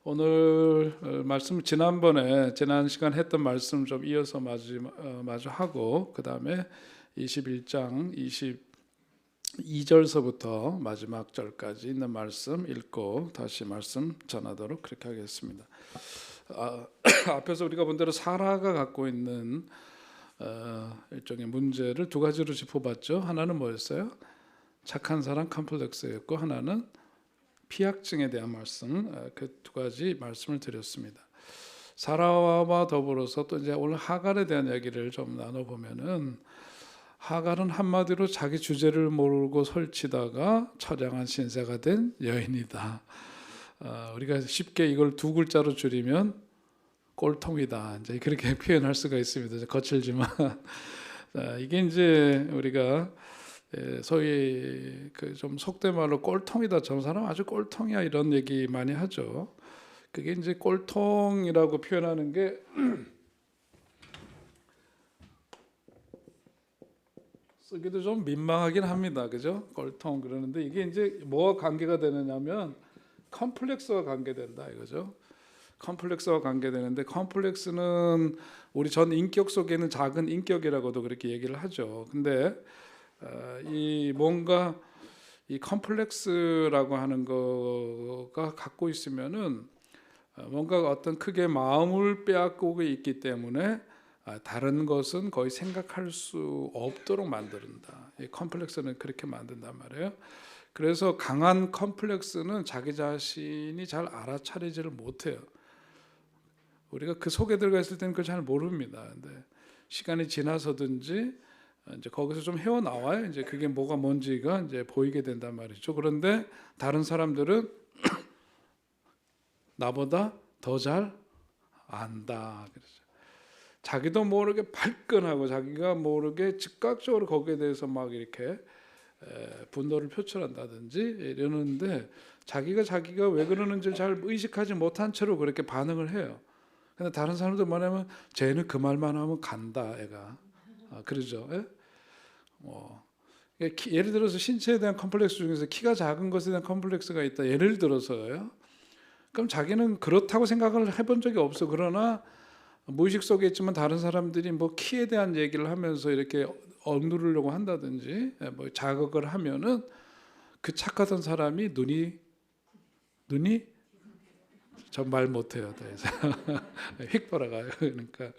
오늘 말씀 지난 시간 했던 말씀 좀 이어서 마저 하고 그 다음에 21장 22절서부터 마지막 절까지 있는 말씀 읽고 다시 말씀 전하도록 그렇게 하겠습니다. 앞에서 우리가 본 대로 사라가 갖고 있는 일종의 문제를 두 가지로 짚어봤죠. 하나는 뭐였어요? 착한 사람 컴플렉스였고 하나는 피약증에 대한 말씀, 그 두 가지 말씀을 드렸습니다. 사라와 더불어서 또 이제 오늘 하갈에 대한 얘기를 좀 나눠보면은 하갈은 한마디로 자기 주제를 모르고 설치다가 처량한 신세가 된 여인이다. 우리가 쉽게 이걸 두 글자로 줄이면 꼴통이다. 이제 그렇게 표현할 수가 있습니다. 거칠지만 이게 이제 우리가 소위 그 좀 속된 말로 꼴통이다. 저 사람 아주 꼴통이야 이런 얘기 많이 하죠. 그게 이제 꼴통이라고 표현하는 게 쓰기도 좀 민망하긴 합니다. 그죠? 꼴통 그러는데 이게 이제 뭐와 관계가 되느냐면 컴플렉스와 관계된다 이거죠. 컴플렉스와 관계되는데 컴플렉스는 우리 전 인격 속에는 작은 인격이라고도 그렇게 얘기를 하죠. 근데 이 뭔가 이 컴플렉스라고 하는 거가 갖고 있으면은 뭔가 어떤 크게 마음을 빼앗고 있기 때문에 다른 것은 거의 생각할 수 없도록 만든다. 이 컴플렉스는 그렇게 만든단 말이에요. 그래서 강한 컴플렉스는 자기 자신이 잘 알아차리지를 못해요. 우리가 그 속에 들어가 있을 때는 그걸 잘 모릅니다. 근데 시간이 지나서든지 이제 거기서 좀 헤어나와야 이제 그게 뭐가 뭔지가 이제 보이게 된단 말이죠. 그런데 다른 사람들은 나보다 더 잘 안다. 그렇죠. 자기도 모르게 발끈하고 자기가 모르게 즉각적으로 거기에 대해서 막 이렇게 분노를 표출한다든지 이러는데 자기가 왜 그러는지를 잘 의식하지 못한 채로 그렇게 반응을 해요. 근데 다른 사람들 뭐냐면 쟤는 그 말만 하면 간다 애가. 그러죠. 예? 예를 들어서 신체에 대한 컴플렉스 중에서 키가 작은 것에 대한 컴플렉스가 있다. 예를 들어서요. 그럼 자기는 그렇다고 생각을 해본 적이 없어. 그러나 무의식 속에 있지만 다른 사람들이 뭐 키에 대한 얘기를 하면서 이렇게 억누르려고 한다든지 뭐 자극을 하면은 그 착하던 사람이 눈이 전 말 못해요. 휙 돌아가요. 그러니까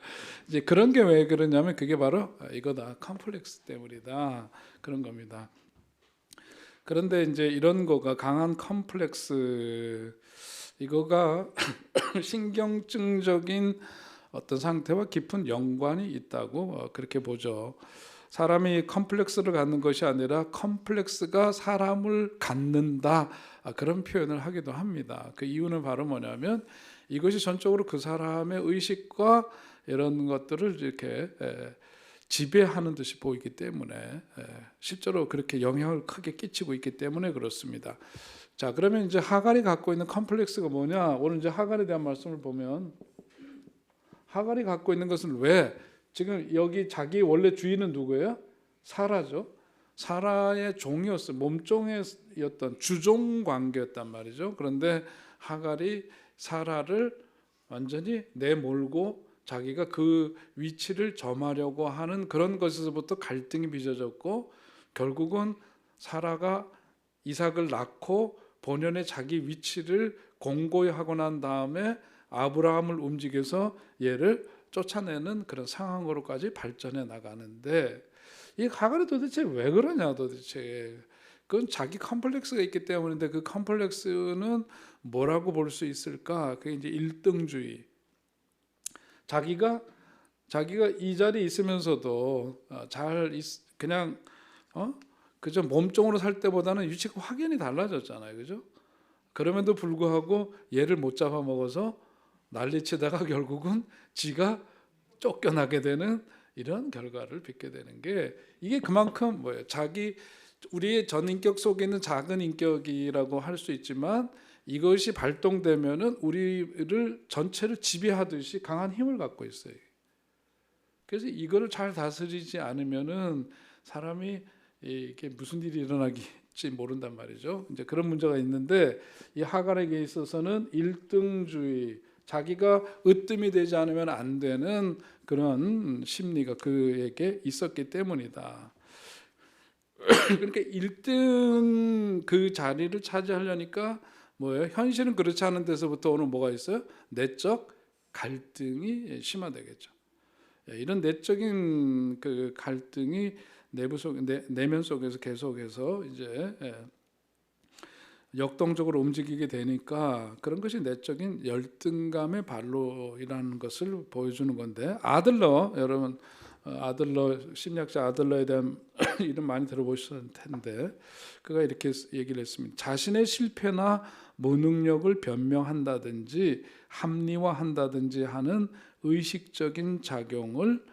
이제 그런 게 왜 그러냐면 그게 바로 이거다. 컴플렉스 때문이다. 그런 겁니다. 그런데 이제 이런 거가 강한 컴플렉스 이거가 신경증적인 어떤 상태와 깊은 연관이 있다고 그렇게 보죠. 사람이 컴플렉스를 갖는 것이 아니라 컴플렉스가 사람을 갖는다 그런 표현을 하기도 합니다. 그 이유는 바로 뭐냐면 이것이 전적으로 그 사람의 의식과 이런 것들을 이렇게 지배하는 듯이 보이기 때문에 실제로 그렇게 영향을 크게 끼치고 있기 때문에 그렇습니다. 자, 그러면 이제 하갈이 갖고 있는 컴플렉스가 뭐냐? 오늘 이제 하갈에 대한 말씀을 보면 하갈이 갖고 있는 것은 왜 지금 여기 자기 원래 주인은 누구예요? 사라죠. 사라의 종이었어요. 몸종이었던 주종 관계였단 말이죠. 그런데 하갈이 사라를 완전히 내몰고 자기가 그 위치를 점하려고 하는 그런 것에서부터 갈등이 빚어졌고 결국은 사라가 이삭을 낳고 본연의 자기 위치를 공고히 하고 난 다음에 아브라함을 움직여서 얘를 쫓아내는 그런 상황으로까지 발전해 나가는데 이 하갈이 도대체 왜 그러냐 도대체 그건 자기 컴플렉스가 있기 때문인데 그 컴플렉스는 뭐라고 볼 수 있을까? 그게 이제 일등주의. 자기가 이 자리에 있으면서도 그냥 그저 몸종으로 살 때보다는 위치가 확연히 달라졌잖아요, 그죠? 그럼에도 불구하고 얘를 못 잡아먹어서 난리치다가 결국은 지가 쫓겨나게 되는 이런 결과를 빚게 되는 게 이게 그만큼 뭐예요? 우리의 전인격 속에 있는 작은 인격이라고 할 수 있지만 이것이 발동되면은 우리를 전체를 지배하듯이 강한 힘을 갖고 있어요. 그래서 이거를 잘 다스리지 않으면은 사람이 이게 무슨 일이 일어나기 있을지 모른단 말이죠. 이제 그런 문제가 있는데 이 하갈에게 있어서는 1등주의, 자기가 으뜸이 되지 않으면 안 되는 그런 심리가 그에게 있었기 때문이다. 그러니까 1등 그 자리를 차지하려니까 뭐예요? 현실은 그렇지 않은 데서부터 오는 뭐가 있어요? 내적 갈등이 심화되겠죠. 이런 내적인 그 갈등이 내면 속에서 계속해서 이제 역동적으로 움직이게 되니까 그런 것이 내적인 열등감의 발로이라는 것을 보여주는 건데, 아들러, 여러분 아들러, 심리학자 아들러에 대한 이름 많이 들어보셨을 텐데 그가 이렇게 얘기를 했습니다. 자신의 실패나 무능력을 변명한다든지 합리화한다든지 하는 의식적인 작용을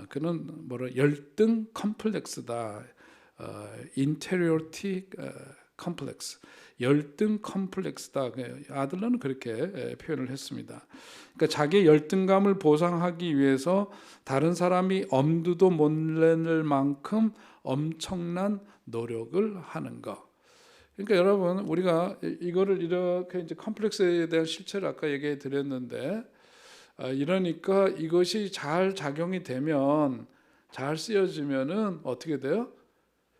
그는 열등 컴플렉스다. 인테리어티 컴플렉스, 열등 컴플렉스다. 아들러는 그렇게 표현을 했습니다. 그러니까 자기의 열등감을 보상하기 위해서 다른 사람이 엄두도 못 내는 만큼 엄청난 노력을 하는 것. 그러니까 여러분, 우리가 이거를 이렇게 이제 컴플렉스에 대한 실체를 아까 얘기해 드렸는데, 이러니까 이것이 잘 작용이 되면, 잘 쓰여지면은 어떻게 돼요?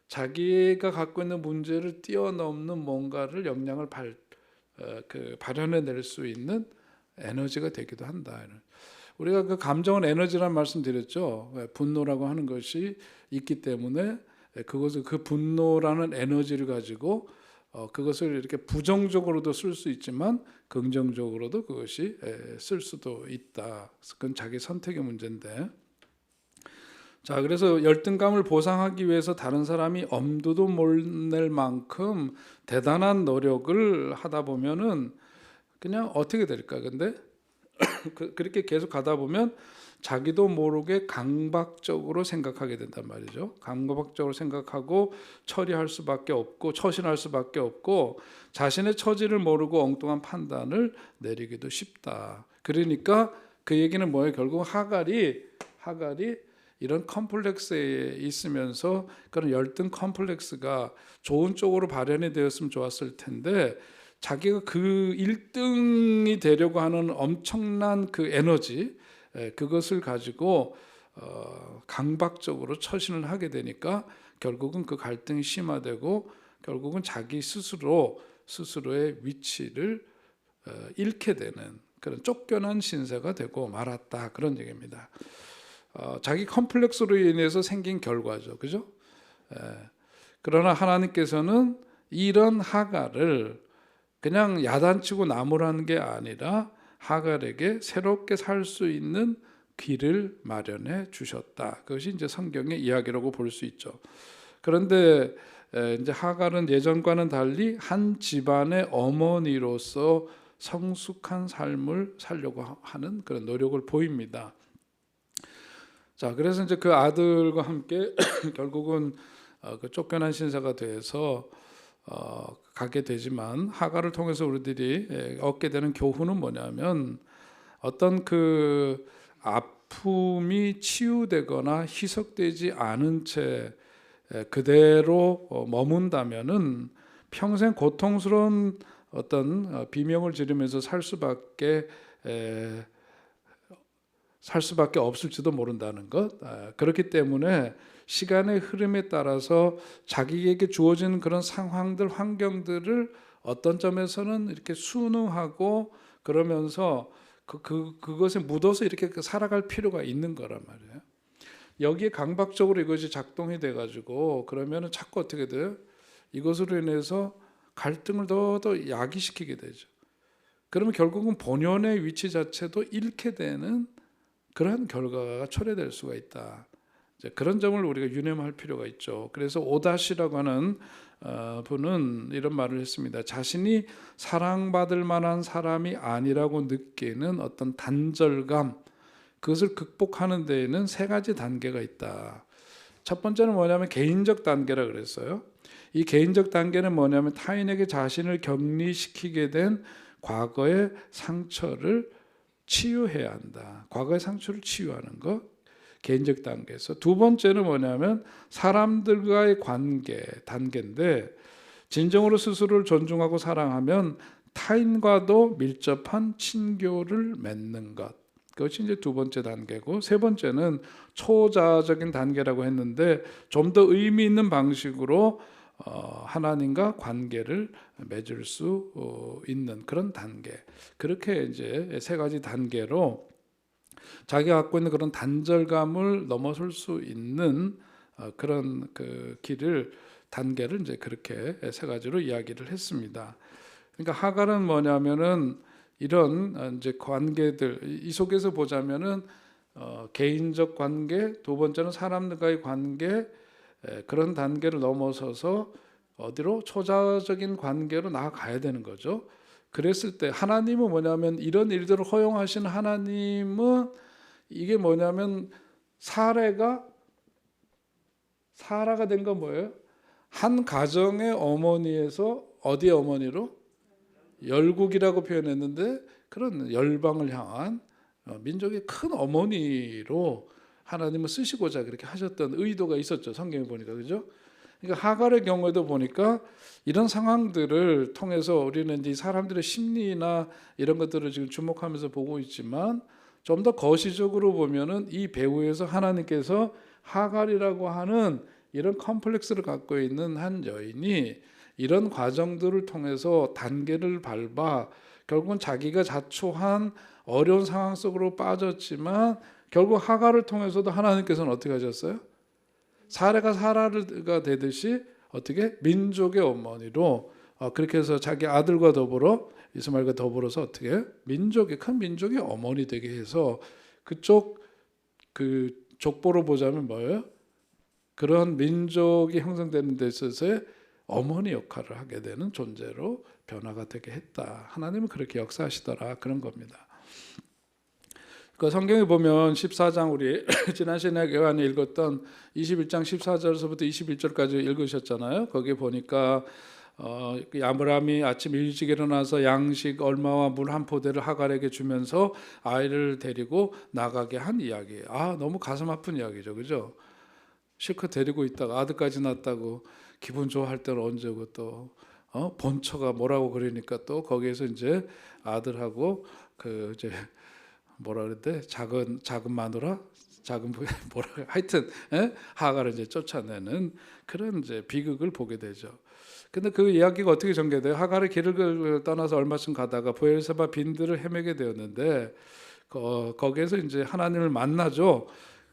자기가 갖고 있는 문제를 뛰어넘는 뭔가를 역량을 발현해낼 수 있는 에너지가 되기도 한다. 우리가 그 감정은 에너지라는 말씀 드렸죠. 분노라고 하는 것이 있기 때문에 그것을, 그 분노라는 에너지를 가지고 그것을 이렇게 부정적으로도 쓸 수 있지만 긍정적으로도 그것이 쓸 수도 있다. 그건 자기 선택의 문제인데, 자, 그래서 열등감을 보상하기 위해서 다른 사람이 엄두도 못 낼 만큼 대단한 노력을 하다 보면은 그냥 어떻게 될까? 근데 그렇게 계속 가다 보면 자기도 모르게 강박적으로 생각하게 된단 말이죠. 강박적으로 생각하고 처리할 수밖에 없고 처신할 수밖에 없고 자신의 처지를 모르고 엉뚱한 판단을 내리기도 쉽다. 그러니까 그 얘기는 뭐예요? 결국 하갈이 이런 컴플렉스에 있으면서 그런 열등 컴플렉스가 좋은 쪽으로 발현이 되었으면 좋았을 텐데, 자기가 그 1등이 되려고 하는 엄청난 그 에너지, 그것을 가지고 강박적으로 처신을 하게 되니까 결국은 그 갈등이 심화되고 결국은 자기 스스로의 위치를 잃게 되는 그런 쫓겨난 신세가 되고 말았다, 그런 얘기입니다. 자기 컴플렉스로 인해서 생긴 결과죠, 그죠? 그러나 하나님께서는 이런 하갈을 그냥 야단치고 나무라는 게 아니라 하갈에게 새롭게 살 수 있는 길을 마련해 주셨다. 그것이 이제 성경의 이야기라고 볼 수 있죠. 그런데 이제 하갈은 예전과는 달리 한 집안의 어머니로서 성숙한 삶을 살려고 하는 그런 노력을 보입니다. 자, 그래서 이제 그 아들과 함께 결국은 그 쫓겨난 신세가 돼서 가게 되지만, 하갈을 통해서 우리들이 얻게 되는 교훈은 뭐냐면, 어떤 그 아픔이 치유되거나 희석되지 않은 채 그대로 머문다면은 평생 고통스러운 어떤 비명을 지르면서 살 수밖에 없을지도 모른다는 것. 그렇기 때문에 시간의 흐름에 따라서 자기에게 주어진 그런 상황들, 환경들을 어떤 점에서는 이렇게 순응하고 그러면서 그것에 묻어서 이렇게 살아갈 필요가 있는 거란 말이에요. 여기에 강박적으로 이것이 작동이 돼가지고 그러면은 자꾸 어떻게 돼요? 이것으로 인해서 갈등을 더 야기시키게 되죠. 그러면 결국은 본연의 위치 자체도 잃게 되는 그런 결과가 초래될 수가 있다. 그런 점을 우리가 유념할 필요가 있죠. 그래서 오다시라고 하는 분은 이런 말을 했습니다. 자신이 사랑받을 만한 사람이 아니라고 느끼는 어떤 단절감, 그것을 극복하는 데에는 세 가지 단계가 있다. 첫 번째는 뭐냐면 개인적 단계라 그랬어요. 이 개인적 단계는 뭐냐면 타인에게 자신을 격리시키게 된 과거의 상처를 치유해야 한다. 과거의 상처를 치유하는 것, 개인적 단계에서. 두 번째는 뭐냐면 사람들과의 관계 단계인데, 진정으로 스스로를 존중하고 사랑하면 타인과도 밀접한 친교를 맺는 것. 그것이 이제 두 번째 단계고, 세 번째는 초자적인 단계라고 했는데 좀 더 의미 있는 방식으로 하나님과 관계를 맺을 수 있는 그런 단계. 그렇게 이제 세 가지 단계로 자기가 갖고 있는 그런 단절감을 넘어설 수 있는 그런 그 길을, 단계를 이제 그렇게 세 가지로 이야기를 했습니다. 그러니까 하갈은 뭐냐면은 이런 이제 관계들, 이 속에서 보자면은 개인적 관계, 두 번째는 사람들과의 관계, 그런 단계를 넘어서서 어디로 초자적인 관계로 나아가야 되는 거죠. 그랬을 때 하나님은 뭐냐면, 이런 일들을 허용하신 하나님은 이게 뭐냐면 사라가 된 건 뭐예요? 한 가정의 어머니에서 어디의 어머니로? 열국이라고 표현했는데 그런 열방을 향한 민족의 큰 어머니로 하나님을 쓰시고자 그렇게 하셨던 의도가 있었죠. 성경에 보니까, 그죠? 그러니까 하갈의 경우에도 보니까 이런 상황들을 통해서 우리는 이제 사람들의 심리나 이런 것들을 지금 주목하면서 보고 있지만, 좀 더 거시적으로 보면은 이 배후에서 하나님께서 하갈이라고 하는 이런 컴플렉스를 갖고 있는 한 여인이 이런 과정들을 통해서 단계를 밟아 결국은 자기가 자초한 어려운 상황 속으로 빠졌지만, 결국 하갈을 통해서도 하나님께서는 어떻게 하셨어요? 사라가 사라가 되듯이 어떻게 민족의 어머니로 그렇게 해서 자기 아들과 더불어 이스마엘과 더불어서 어떻게 민족의, 큰 민족의 어머니 되게 해서 그쪽 그 족보로 보자면 뭐예요? 그런 민족이 형성되는 데 있어서의 어머니 역할을 하게 되는 존재로 변화가 되게 했다. 하나님은 그렇게 역사하시더라, 그런 겁니다. 그 성경에 보면 14장, 우리 지난 시간에 읽었던 21장 14절에서부터 21절까지 읽으셨잖아요. 거기 보니까 아브라함이 아침 일찍 일어나서 양식 얼마와 물 한 포대를 하갈에게 주면서 아이를 데리고 나가게 한 이야기예요. 너무 가슴 아픈 이야기죠, 그죠? 실컷 데리고 있다가 아들까지 낳았다고 기분 좋아할 때는 언제고, 또 본처가 뭐라고 그러니까 또 거기에서 이제 아들하고 그 이제 뭐라 그랬대? 작은 마누라, 작은 뭐라 하여튼 하갈을 이제 쫓아내는 그런 이제 비극을 보게 되죠. 근데 그 이야기가 어떻게 전개돼요? 하갈의 길을 떠나서 얼마쯤 가다가 브엘세바 빈들을 헤매게 되었는데 거기에서 이제 하나님을 만나죠.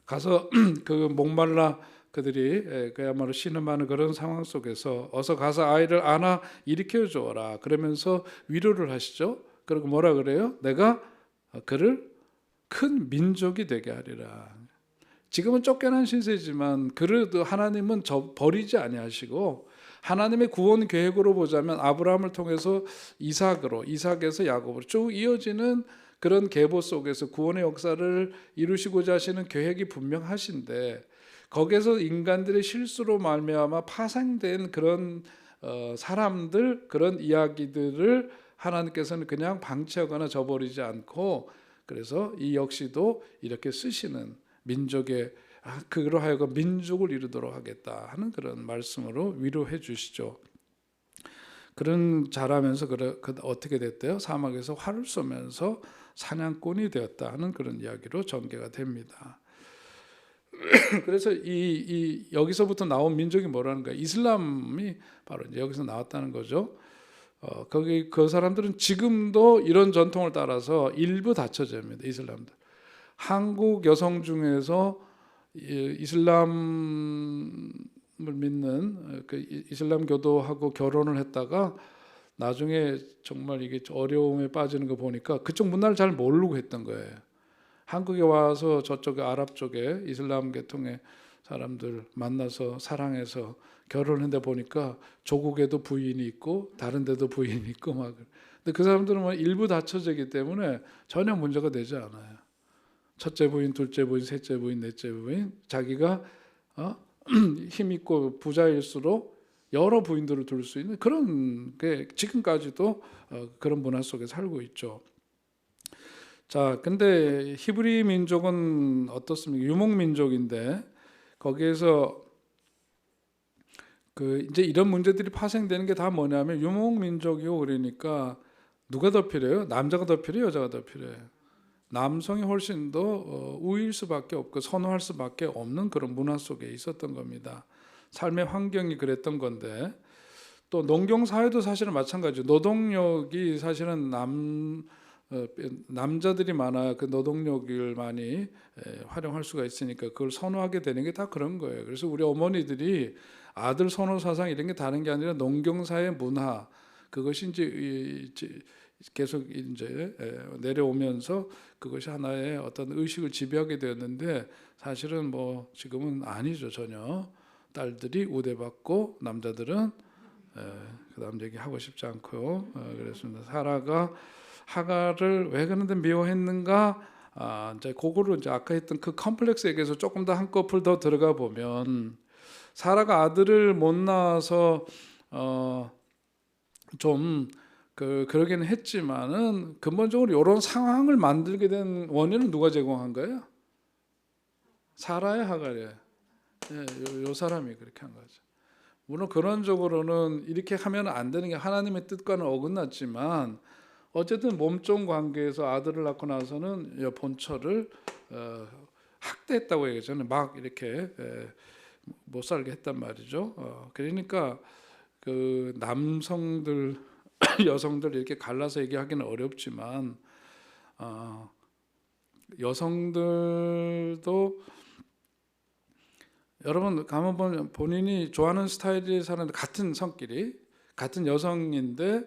가서 그 목말라 그들이 그야말로 신음하는 그런 상황 속에서 어서 가서 아이를 안아 일으켜 주어라 그러면서 위로를 하시죠. 그리고 뭐라 그래요? 내가 그를 큰 민족이 되게 하리라. 지금은 쫓겨난 신세지만 그래도 하나님은 버리지 아니하시고, 하나님의 구원 계획으로 보자면 아브라함을 통해서 이삭에서 야곱으로 쭉 이어지는 그런 계보 속에서 구원의 역사를 이루시고자 하시는 계획이 분명하신데, 거기에서 인간들의 실수로 말미암아 파생된 그런 사람들, 그런 이야기들을 하나님께서는 그냥 방치하거나 저버리지 않고, 그래서 이 역시도 이렇게 쓰시는 민족의 그로 하여금 민족을 이루도록 하겠다 하는 그런 말씀으로 위로해 주시죠. 그런 자라면서 어떻게 됐대요? 사막에서 활을 쏘면서 사냥꾼이 되었다 하는 그런 이야기로 전개가 됩니다. 그래서 이 여기서부터 나온 민족이 뭐라는 거예요? 이슬람이 바로 이제 여기서 나왔다는 거죠. 거기 그 사람들은 지금도 이런 전통을 따라서 일부 다처제입니다. 이슬람들. 한국 여성 중에서 이슬람을 믿는 그 이슬람 교도하고 결혼을 했다가 나중에 정말 이게 어려움에 빠지는 거 보니까 그쪽 문화를 잘 모르고 했던 거예요. 한국에 와서 저쪽에 아랍 쪽에 이슬람 계통의 사람들 만나서 사랑해서 결혼했는데 보니까 조국에도 부인이 있고 다른 데도 부인이 있고 막. 근데 그 사람들은 뭐 일부 다처제이기 때문에 전혀 문제가 되지 않아요. 첫째 부인, 둘째 부인, 셋째 부인, 넷째 부인, 자기가 힘 있고 부자일수록 여러 부인들을 둘 수 있는 그런 게 지금까지도 그런 문화 속에 살고 있죠. 자, 근데 히브리 민족은 어떻습니까? 유목 민족인데 거기에서 이제 이런 문제들이 파생되는 게 다 뭐냐면 유목민족이고 그러니까 누가 더 필요해요? 남자가 더 필요해요? 여자가 더 필요해요? 남성이 훨씬 더 우위일 수밖에 없고 선호할 수밖에 없는 그런 문화 속에 있었던 겁니다. 삶의 환경이 그랬던 건데 또 농경 사회도 사실은 마찬가지죠. 노동력이 사실은 남자들이 많아 그 노동력을 많이 활용할 수가 있으니까 그걸 선호하게 되는 게 다 그런 거예요. 그래서 우리 어머니들이 아들 선호 사상 이런 게 다른 게 아니라 농경 사회 문화 그것이 이제 계속 이제 내려오면서 그것이 하나의 어떤 의식을 지배하게 되었는데 사실은 뭐 지금은 아니죠. 전혀 딸들이 우대받고 남자들은 그다음 얘기하고 싶지 않고요. 그랬습니다. 사라가 하갈을 왜 그런데 미워했는가? 이제 그거를 이제 아까 했던 그 컴플렉스 얘기에서 조금 더 한꺼풀 더 들어가 보면 사라가 아들을 못 낳아서 좀 그러기는 했지만은 근본적으로 이런 상황을 만들게 된 원인은 누가 제공한 거예요? 사라의 하갈이에요. 요 사람이 그렇게 한 거죠. 물론 근원적으로는 이렇게 하면 안 되는 게 하나님의 뜻과는 어긋났지만 어쨌든 몸종 관계에서 아들을 낳고 나서는 본처를 학대했다고 얘기하잖아요. 막 이렇게 못 살게 했단 말이죠. 그러니까 그 남성들 여성들 이렇게 갈라서 얘기하기는 어렵지만 여성들도 여러분 가만 보면 본인이 좋아하는 스타일의 사람들 같은 성끼리 같은 여성인데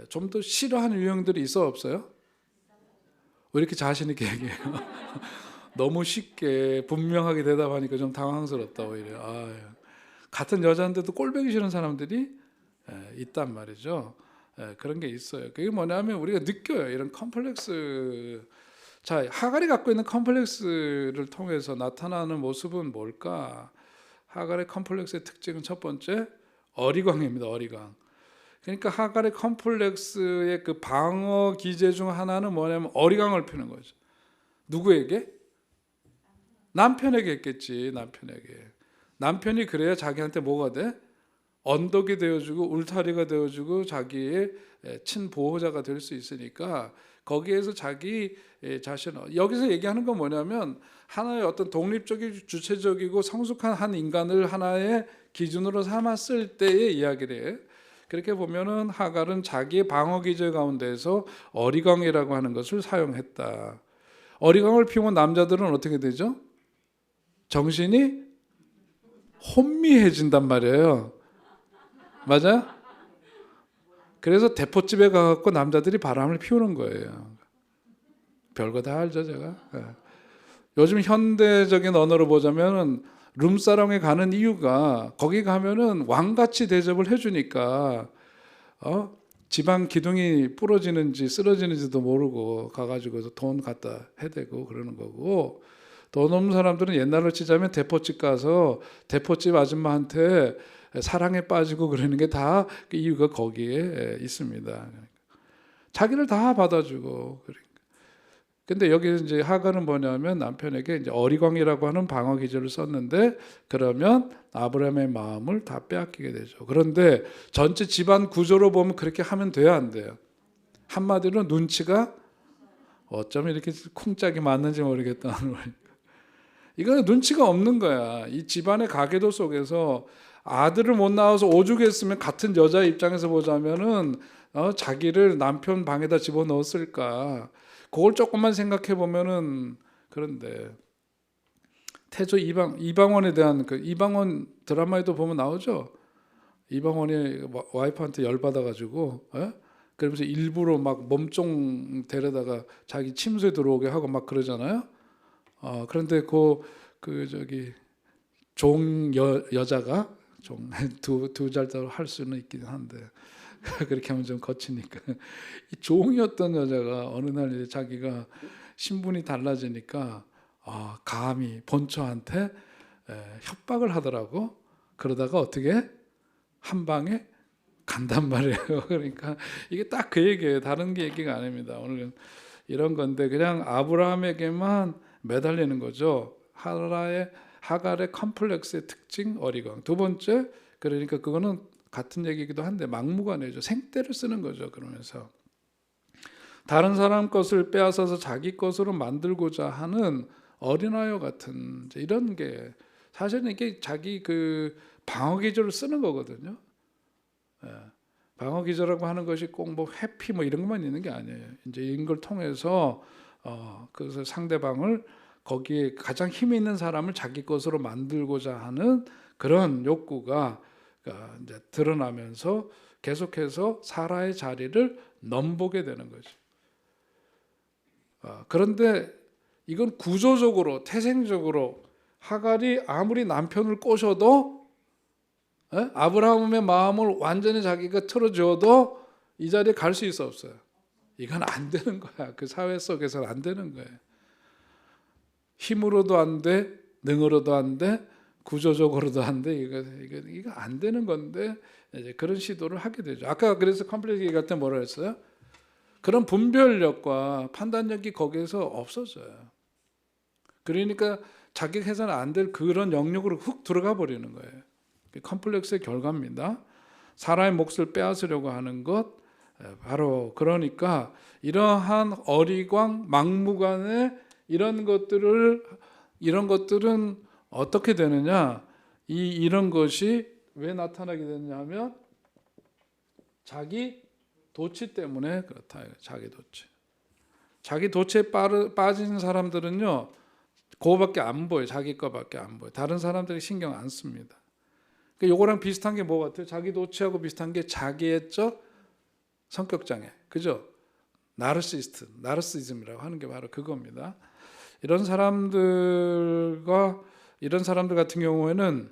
좀 더 싫어하는 유형들이 있어 없어요? 왜 이렇게 자신 있게 얘기해요? 너무 쉽게 분명하게 대답하니까 좀 당황스럽다 오히려. 같은 여자인데도 꼴보기 싫은 사람들이 있단 말이죠. 그런 게 있어요. 그게 뭐냐면 우리가 느껴요. 이런 컴플렉스. 자, 하갈이 갖고 있는 컴플렉스를 통해서 나타나는 모습은 뭘까? 하갈의 컴플렉스의 특징은 첫 번째 어리광입니다. 어리광. 그러니까 하갈의 컴플렉스의 그 방어 기제 중 하나는 뭐냐면 어리광을 피는 거죠. 누구에게? 남편에게 했겠지. 남편이 그래야 자기한테 뭐가 돼? 언덕이 되어주고 울타리가 되어주고 자기의 친보호자가 될 수 있으니까 거기에서 자기 자신 여기서 얘기하는 건 뭐냐면 하나의 어떤 독립적이고 주체적이고 성숙한 한 인간을 하나의 기준으로 삼았을 때의 이야기를 해요. 그렇게 보면은 하갈은 자기의 방어 기제 가운데서 어리광이라고 하는 것을 사용했다. 어리광을 피우면 남자들은 어떻게 되죠? 정신이 혼미해진단 말이에요. 맞아요? 그래서 대포집에 가갖고 남자들이 바람을 피우는 거예요. 별거 다 알죠, 제가. 요즘 현대적인 언어로 보자면은 룸사롱에 가는 이유가 거기 가면은 왕같이 대접을 해주니까 지방 기둥이 부러지는지 쓰러지는지도 모르고 가가지고 돈 갖다 해대고 그러는 거고 돈 없는 사람들은 옛날로 치자면 대포집 가서 대포집 아줌마한테 사랑에 빠지고 그러는 게 다 그 이유가 거기에 있습니다. 자기를 다 받아주고. 근데 여기 이제 하갈은 뭐냐면 남편에게 이제 어리광이라고 하는 방어 기제를 썼는데 그러면 아브라함의 마음을 다 빼앗기게 되죠. 그런데 전체 집안 구조로 보면 그렇게 하면 돼야 안 돼요. 한마디로 눈치가 어쩌면 이렇게 쿵짝이 맞는지 모르겠다는 거예요. 이거는 눈치가 없는 거야. 이 집안의 가계도 속에서 아들을 못 낳아서 오죽했으면 같은 여자 입장에서 보자면은 자기를 남편 방에다 집어넣었을까. 그걸 조금만 생각해 보면은 그런데 태조 이방원에 대한 그 이방원 드라마에도 보면 나오죠. 이방원이 와이프한테 열 받아가지고 그러면서 일부러 막 몸종 데려다가 자기 침소에 들어오게 하고 막 그러잖아요. 그런데 저기 종 여자가 두 잘자로 할 수는 있긴 한데 그렇게 하면 좀 거치니까 이 종이었던 여자가 어느 날 이제 자기가 신분이 달라지니까 감히 본처한테 협박을 하더라고. 그러다가 어떻게 한 방에 간단 말이에요. 그러니까 이게 딱 그 얘기예요. 다른 게 얘기가 아닙니다. 오늘은 이런 건데 그냥 아브라함에게만 매달리는 거죠. 하갈의 컴플렉스의 특징 어리광. 두 번째 그러니까 그거는 같은 얘기이기도 한데 막무가내죠. 생떼를 쓰는 거죠. 그러면서 다른 사람 것을 빼앗아서 자기 것으로 만들고자 하는 어린아이와 같은 이런 게 사실은 이게 자기 그 방어 기절을 쓰는 거거든요. 예. 방어 기절이라고 하는 것이 꼭 뭐 회피 뭐 이런 것만 있는 게 아니에요. 이제 이런 걸 통해서 그래서 상대방을 거기에 가장 힘 있는 사람을 자기 것으로 만들고자 하는 그런 욕구가 이제 드러나면서 계속해서 사라의 자리를 넘보게 되는 거죠. 그런데 이건 구조적으로 태생적으로 하갈이 아무리 남편을 꼬셔도 아브라함의 마음을 완전히 자기가 틀어줘도 이 자리에 갈 수 있어 없어요. 이건 안 되는 거야. 그 사회 속에서는 안 되는 거예요. 힘으로도 안 돼, 능으로도 안 돼, 구조적으로도 안 돼. 이거 안 되는 건데 이제 그런 시도를 하게 되죠. 아까 그래서 컴플렉스 얘기할 때 뭐라 했어요? 그런 분별력과 판단력이 거기에서 없어져요. 그러니까 자격해서는 안 될 그런 영역으로 훅 들어가 버리는 거예요. 컴플렉스의 결과입니다. 사람의 몫을 빼앗으려고 하는 것, 바로 그러니까 이러한 어리광, 막무가내 이런 것들은 어떻게 되느냐? 이런 것이 왜 나타나게 되느냐면 자기 도취 때문에 그렇다. 자기 도취. 자기 도취에 빠진 사람들은요, 그거밖에 안 보여. 자기 거밖에 안 보여. 다른 사람들이 신경 안 씁니다. 요거랑 비슷한 게 뭐 같아요? 자기 도취하고 비슷한 게 자기애적 성격 장애. 그죠? 나르시즘이라고 하는 게 바로 그겁니다. 이런 사람들 같은 경우에는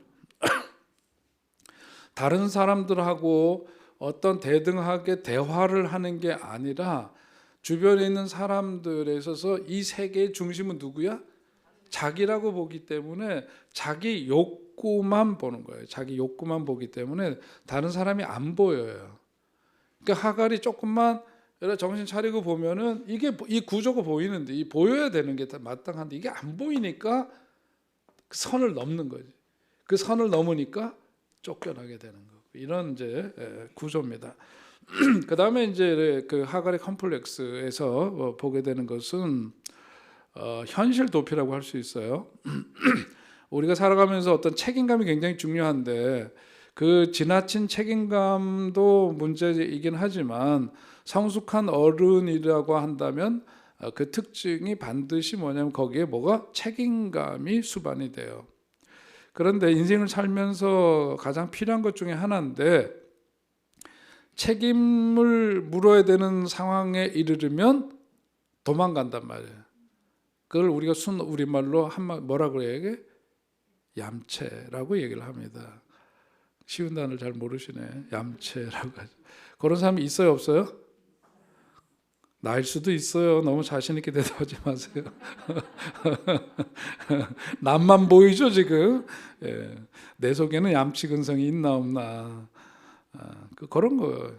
다른 사람들하고 어떤 대등하게 대화를 하는 게 아니라 주변에 있는 사람들에 있어서 이 세계의 중심은 누구야? 자기라고 보기 때문에 자기 욕구만 보는 거예요. 자기 욕구만 보기 때문에 다른 사람이 안 보여요. 그러니까 하갈이 조금만 정신 차리고 보면은 이게 이 구조가 보이는데 이 보여야 되는 게 마땅한데 이게 안 보이니까 선을 넘는 거지. 그 선을 넘으니까 쫓겨나게 되는 거고 이런 이제 구조입니다. 그 다음에 이제 그 하갈의 컴플렉스에서 보게 되는 것은 현실 도피라고 할 수 있어요. 우리가 살아가면서 어떤 책임감이 굉장히 중요한데 그 지나친 책임감도 문제이긴 하지만 성숙한 어른이라고 한다면 그 특징이 반드시 뭐냐면 거기에 뭐가 책임감이 수반이 돼요. 그런데 인생을 살면서 가장 필요한 것 중에 하나인데 책임을 물어야 되는 상황에 이르르면 도망간단 말이에요. 그걸 우리가 우리말로 뭐라고 해야 얌체라고 얘기를 합니다. 쉬운 단어를 잘 모르시네. 얌체라고 하죠. 그런 사람이 있어요, 없어요? 나일 수도 있어요. 너무 자신 있게 대답하지 마세요. 남만 보이죠 지금. 예. 내 속에는 얌치 근성이 있나 없나. 그런 거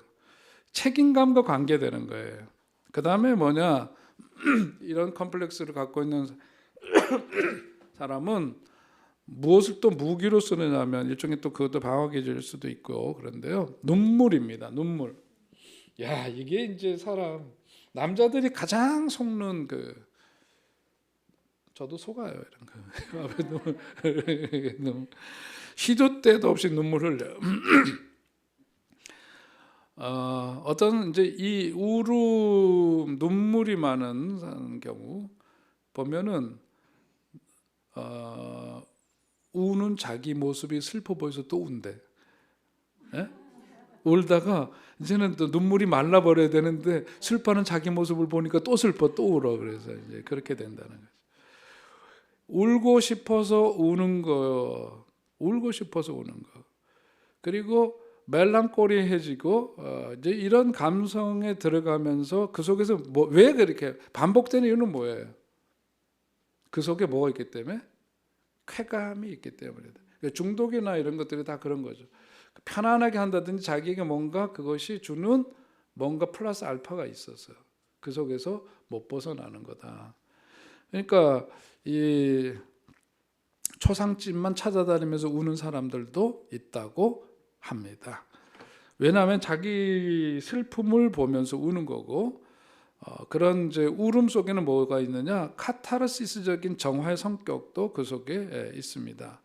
책임감과 관계되는 거예요. 그 다음에 뭐냐 이런 컴플렉스를 갖고 있는 사람은 무엇을 또 무기로 쓰느냐면 일종의 또 그것도 방어 기제일 수도 있고 그런데요. 눈물입니다. 눈물. 야 이게 이제 남자들이 가장 속는 저도 속아요 이런 거. 시도 때도 없이 눈물 흘려요. 어떤 이제 이 눈물이 많은 경우 보면은 우는 자기 모습이 슬퍼 보여서 또 운대. 예? 울다가 이제는 또 눈물이 말라버려야 되는데 슬퍼하는 자기 모습을 보니까 또 슬퍼 또 울어. 그래서 이제 그렇게 된다는 거죠. 울고 싶어서 우는 거, 울고 싶어서 우는 거. 그리고 멜랑콜리해지고 이제 이런 감성에 들어가면서 그 속에서 왜 그렇게 반복되는 이유는 뭐예요? 그 속에 뭐가 있기 때문에? 쾌감이 있기 때문에. 중독이나 이런 것들이 다 그런 거죠. 편안하게 한다든지 자기에게 뭔가 그것이 주는 뭔가 플러스 알파가 있어서 그 속에서 못 벗어나는 거다. 그러니까 이 초상집만 찾아다니면서 우는 사람들도 있다고 합니다. 왜냐하면 자기 슬픔을 보면서 우는 거고, 그런 이제 울음 속에는 뭐가 있느냐? 카타르시스적인 정화의 성격도 그 속에 있습니다.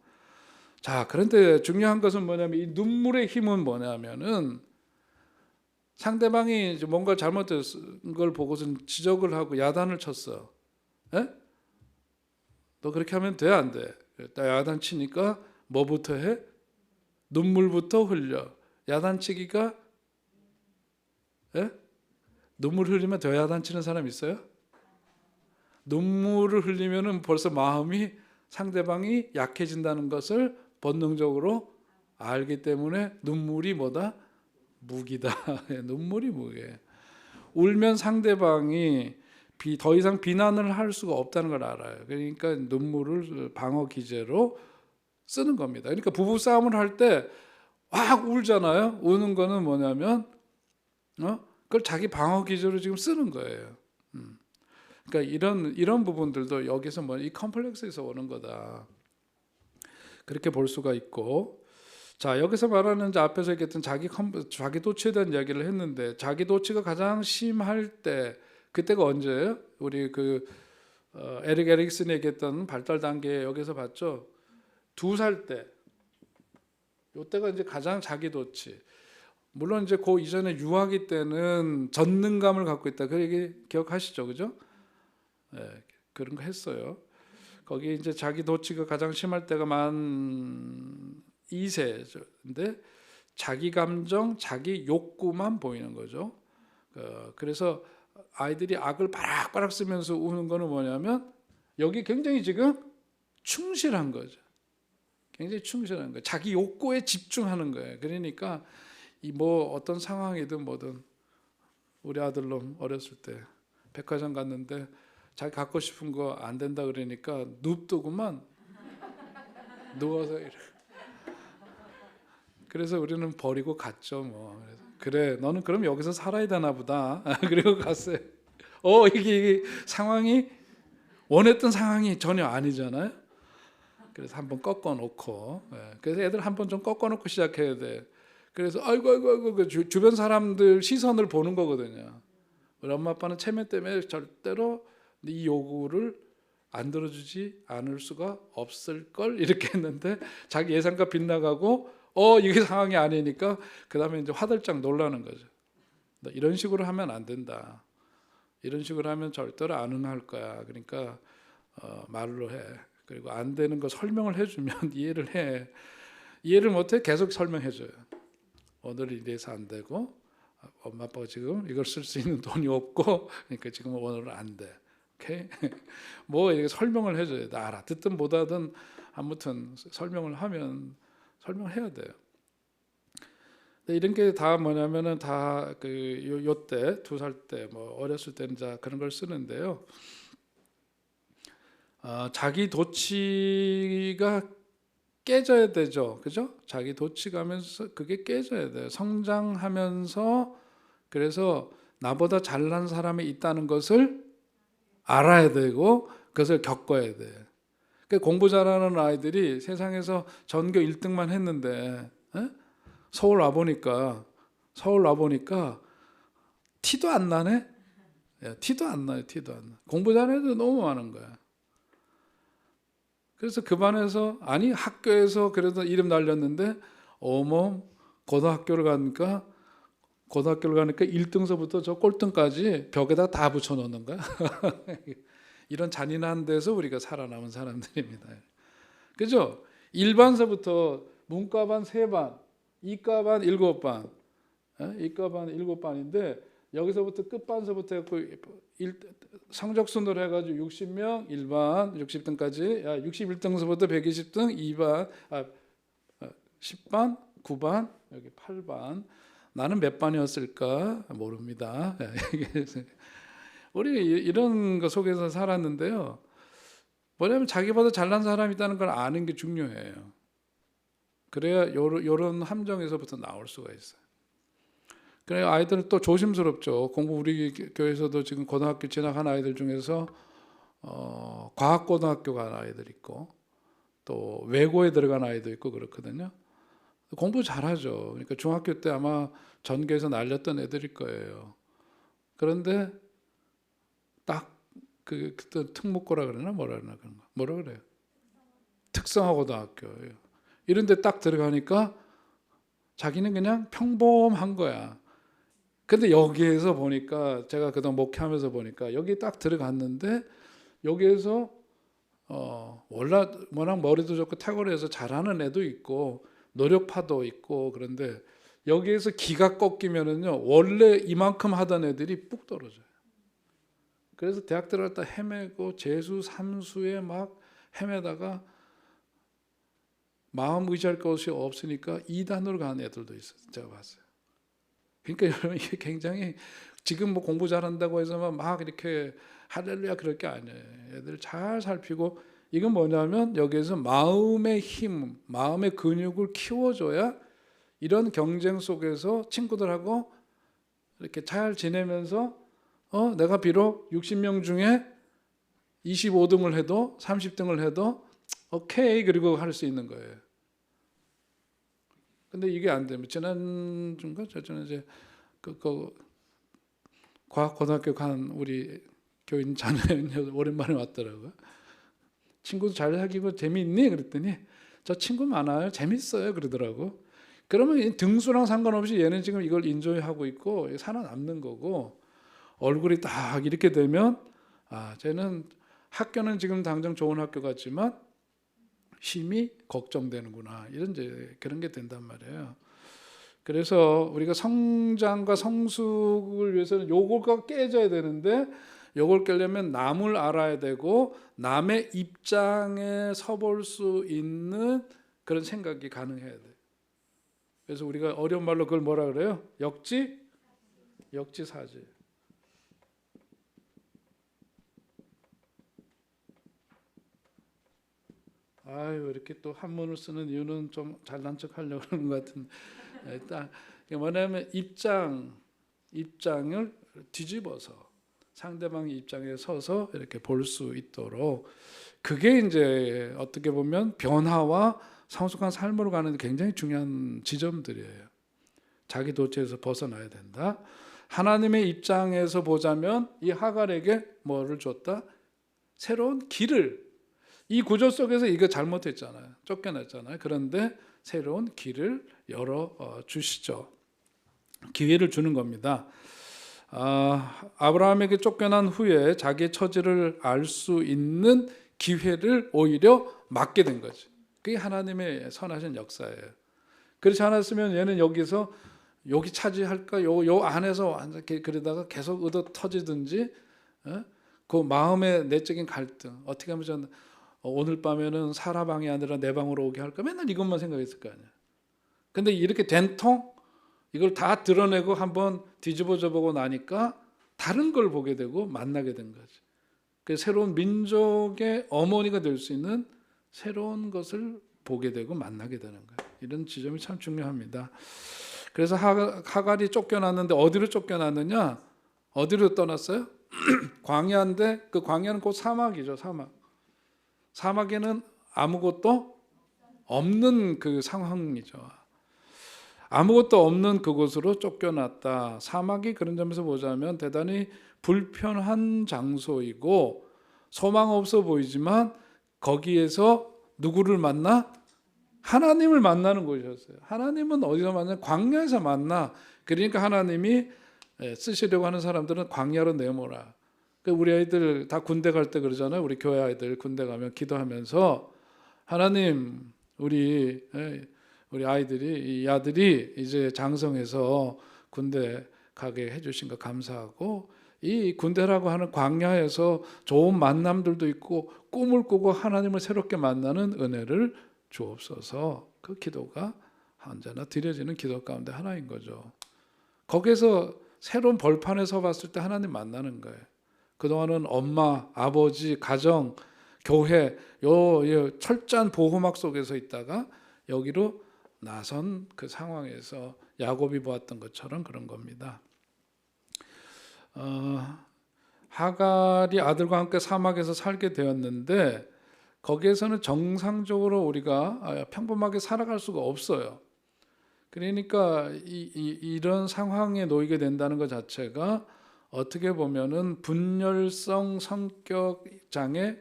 자, 그런데 중요한 것은 뭐냐면 이 눈물의 힘은 뭐냐면은 상대방이 이제 뭔가 잘못된 걸 보고선 지적을 하고 야단을 쳤어. 에? 너 그렇게 하면 돼, 안 돼? 야단 치니까 뭐부터 해? 눈물부터 흘려. 야단치기가 눈물 흘리면 더 야단치는 사람 있어요? 눈물을 흘리면은 벌써 마음이 상대방이 약해진다는 것을 본능적으로 알기 때문에 눈물이 뭐다? 무기다. 눈물이 무기예요. 울면 상대방이 더 이상 비난을 할 수가 없다는 걸 알아요. 그러니까 눈물을 방어 기제로 쓰는 겁니다. 그러니까 부부 싸움을 할 때 확 울잖아요. 우는 거는 뭐냐면 그걸 자기 방어 기제로 지금 쓰는 거예요. 그러니까 이런 부분들도 여기서 이 컴플렉스에서 오는 거다. 그렇게 볼 수가 있고, 자, 여기서 말하는 이제 앞에서 얘기했던 자기 도취에 대한 이야기를 했는데, 자기 도취가 가장 심할 때 그때가 언제예요? 우리 에릭 에릭슨이 얘기했던 발달 단계 여기서 봤죠. 2살 때. 이때가 이제 가장 자기 도취. 물론 이제 그 이전에 유아기 때는 전능감을 갖고 있다. 그 얘기 기억하시죠, 그죠? 네, 그런 거 했어요. 거기 이제 자기 도취가 가장 심할 때가 만 2세인데 자기 감정, 자기 욕구만 보이는 거죠. 그래서 아이들이 악을 바락바락 쓰면서 우는 거는 뭐냐면 여기 굉장히 지금 충실한 거죠. 굉장히 충실한 거예요. 자기 욕구에 집중하는 거예요. 그러니까 이 어떤 상황이든 뭐든 우리 아들놈 어렸을 때 백화점 갔는데 자기 갖고 싶은 거 안 된다 그러니까 눕더구만. 누워서 이렇게. 그래서 우리는 버리고 갔죠. 그래, 너는 그럼 여기서 살아야 되나 보다. 그리고 갔어요. 이게 상황이 원했던 상황이 전혀 아니잖아요. 그래서 한번 꺾어놓고, 그래서 애들 한번 좀 꺾어놓고 시작해야 돼. 그래서 아이고 주변 사람들 시선을 보는 거거든요. 우리 엄마 아빠는 체면 때문에 절대로 이 요구를 안 들어주지 않을 수가 없을 걸 이렇게 했는데 자기 예상과 빗나가고 이게 상황이 아니니까 그 다음에 이제 화들짝 놀라는 거죠. 이런 식으로 하면 안 된다. 이런 식으로 하면 절대로 안 응할 거야. 그러니까 말로 해. 그리고 안 되는 거 설명을 해주면 이해를 해. 이해를 못해 계속 설명해줘요. 오늘 이래서 안 되고 엄마 아빠가 지금 이걸 쓸 수 있는 돈이 없고 그러니까 지금 오늘은 안 돼. 오케이? 이렇게 설명을 해줘야 돼. 알아듣든 못하든 아무튼 설명을 하면 설명해야 돼요. 이런 게 다 뭐냐면은 다 요때 2살 때 어렸을 때는 자 그런 걸 쓰는데요. 자기 도취가 깨져야 되죠, 그죠? 자기 도취가면서 그게 깨져야 돼요. 성장하면서 그래서 나보다 잘난 사람이 있다는 것을 알아야 되고 그것을 겪어야 돼. 그러니까 공부 잘하는 아이들이 세상에서 전교 1등만 했는데 서울 와보니까 티도 안 나네? 티도 안 나요. 티도 안 나. 공부 잘하는 애들 너무 많은 거야. 그래서 그 반에서 학교에서 그래도 이름 날렸는데 고등학교를 가니까 1등서부터 저 꼴등까지 벽에다 다 붙여놓는 거야. 이런 잔인한 데서 우리가 살아남은 사람들입니다. 그죠? 일반서부터 문과반 3반, 이과반 7반, 이과반 7반인데 여기서부터 끝반서부터 해갖고 성적 순으로 해가지고 60명 1반 60등까지 61등서부터 120등 2반 10반 9반 여기 8반 나는 몇 반이었을까 모릅니다. 우리 이런 거 속에서 살았는데요. 뭐냐면 자기보다 잘난 사람이 있다는 걸 아는 게 중요해요. 그래야 이런 함정에서부터 나올 수가 있어요. 그래 아이들은 또 조심스럽죠. 공부 우리 교회에서도 지금 고등학교 진학한 아이들 중에서 과학고등학교 간 아이들 있고 또 외고에 들어간 아이도 있고 그렇거든요. 공부 잘하죠. 그러니까 중학교 때 아마 전교에서 날렸던 애들일 거예요. 그런데 딱 그때 특목고라 그러나 뭐라 그래요? 특성화고등학교예요. 이런데 딱 들어가니까 자기는 그냥 평범한 거야. 근데 여기에서 보니까 제가 그동안 목회하면서 보니까 여기 딱 들어갔는데 여기에서 워낙 머리도 좋고 탁월해서 잘하는 애도 있고 노력파도 있고 그런데 여기에서 기가 꺾이면은요 원래 이만큼 하던 애들이 뚝 떨어져요. 그래서 대학 들어갔다 헤매고 재수 삼수에 막 헤매다가 마음 의지할 것이 없으니까 이단으로 가는 애들도 있어요. 제가 봤어요. 그러니까 여러분 이게 굉장히 지금 뭐 공부 잘한다고 해서만 막 이렇게 할렐루야 그럴 게 아니에요. 애들 잘 살피고 이건 뭐냐면 여기에서 마음의 힘, 마음의 근육을 키워줘야 이런 경쟁 속에서 친구들하고 이렇게 잘 지내면서 내가 비록 60명 중에 25등을 해도 30등을 해도 오케이 그리고 할 수 있는 거예요. 근데 이게 안 되면 지난주인가 저는 이제 그 과학고등학교 간 우리 교인 자매 오랜만에 왔더라고요. 친구도 잘 사귀고 재미있니? 그랬더니 저 친구 많아요. 재밌어요. 그러더라고. 그러면 등수랑 상관없이 얘는 지금 이걸 인조이하고 있고 살아남는 거고 얼굴이 딱 이렇게 되면 쟤는 학교는 지금 당장 좋은 학교 같지만 힘이 걱정되는구나. 이런 이제 그런 게 된단 말이에요. 그래서 우리가 성장과 성숙을 위해서는 요거가 깨져야 되는데 요걸 깨려면 남을 알아야 되고 남의 입장에 서볼 수 있는 그런 생각이 가능해야 돼. 그래서 우리가 어려운 말로 그걸 뭐라 그래요? 역지사지. 아유 이렇게 또 한문을 쓰는 이유는 좀 잘난 척 하려고 그러는 것 같은데 일단 뭐냐면 입장을 뒤집어서 상대방의 입장에 서서 이렇게 볼 수 있도록 그게 이제 어떻게 보면 변화와 성숙한 삶으로 가는 굉장히 중요한 지점들이에요. 자기 도처에서 벗어나야 된다. 하나님의 입장에서 보자면 이 하갈에게 뭐를 줬다? 새로운 길을. 이 구조 속에서 이거 잘못했잖아요. 쫓겨났잖아요. 그런데 새로운 길을 열어 주시죠. 기회를 주는 겁니다. 아브라함에게 쫓겨난 후에 자기의 처지를 알 수 있는 기회를 오히려 막게 된 거죠. 그게 하나님의 선하신 역사예요. 그렇지 않았으면 얘는 여기서 여기 차지할까 요 안에서 그러다가 계속 얻어 터지든지 그 마음의 내적인 갈등 어떻게 하면 저는 오늘 밤에는 사라 방이 아니라 내 방으로 오게 할까 맨날 이것만 생각했을 거 아니야. 근데 이렇게 된통 이걸 다 드러내고 한번 뒤집어져 보고 나니까 다른 걸 보게 되고 만나게 된 거지. 그 새로운 민족의 어머니가 될 수 있는 새로운 것을 보게 되고 만나게 되는 거예요. 이런 지점이 참 중요합니다. 그래서 하갈이 쫓겨났는데 어디로 쫓겨났느냐? 어디로 떠났어요? 광야인데 그 광야는 곧 사막이죠. 사막에는 아무것도 없는 그 상황이죠. 아무것도 없는 그곳으로 쫓겨났다. 사막이 그런 점에서 보자면 대단히 불편한 장소이고 소망 없어 보이지만 거기에서 누구를 만나? 하나님을 만나는 곳이었어요. 하나님은 어디서 만나? 광야에서 만나. 그러니까 하나님이 쓰시려고 하는 사람들은 광야로 내모라. 우리 아이들 다 군대 갈 때 그러잖아요. 우리 교회 아이들 군대 가면 기도하면서 하나님 우리 아이들이 이 아들이 이제 장성해서 군대 가게 해주신 거 감사하고 이 군대라고 하는 광야에서 좋은 만남들도 있고 꿈을 꾸고 하나님을 새롭게 만나는 은혜를 주옵소서. 그 기도가 언제나 드려지는 기도 가운데 하나인 거죠. 거기에서 새로운 벌판에 서 봤을 때 하나님 만나는 거예요. 그동안은 엄마, 아버지, 가정, 교회 요 철저한 보호막 속에서 있다가 여기로 나선 그 상황에서 야곱이 보았던 것처럼 그런 겁니다. 하갈이 아들과 함께 사막에서 살게 되었는데 거기에서는 정상적으로 우리가 평범하게 살아갈 수가 없어요. 그러니까 이런 상황에 놓이게 된다는 것 자체가 어떻게 보면은 분열성 성격 장애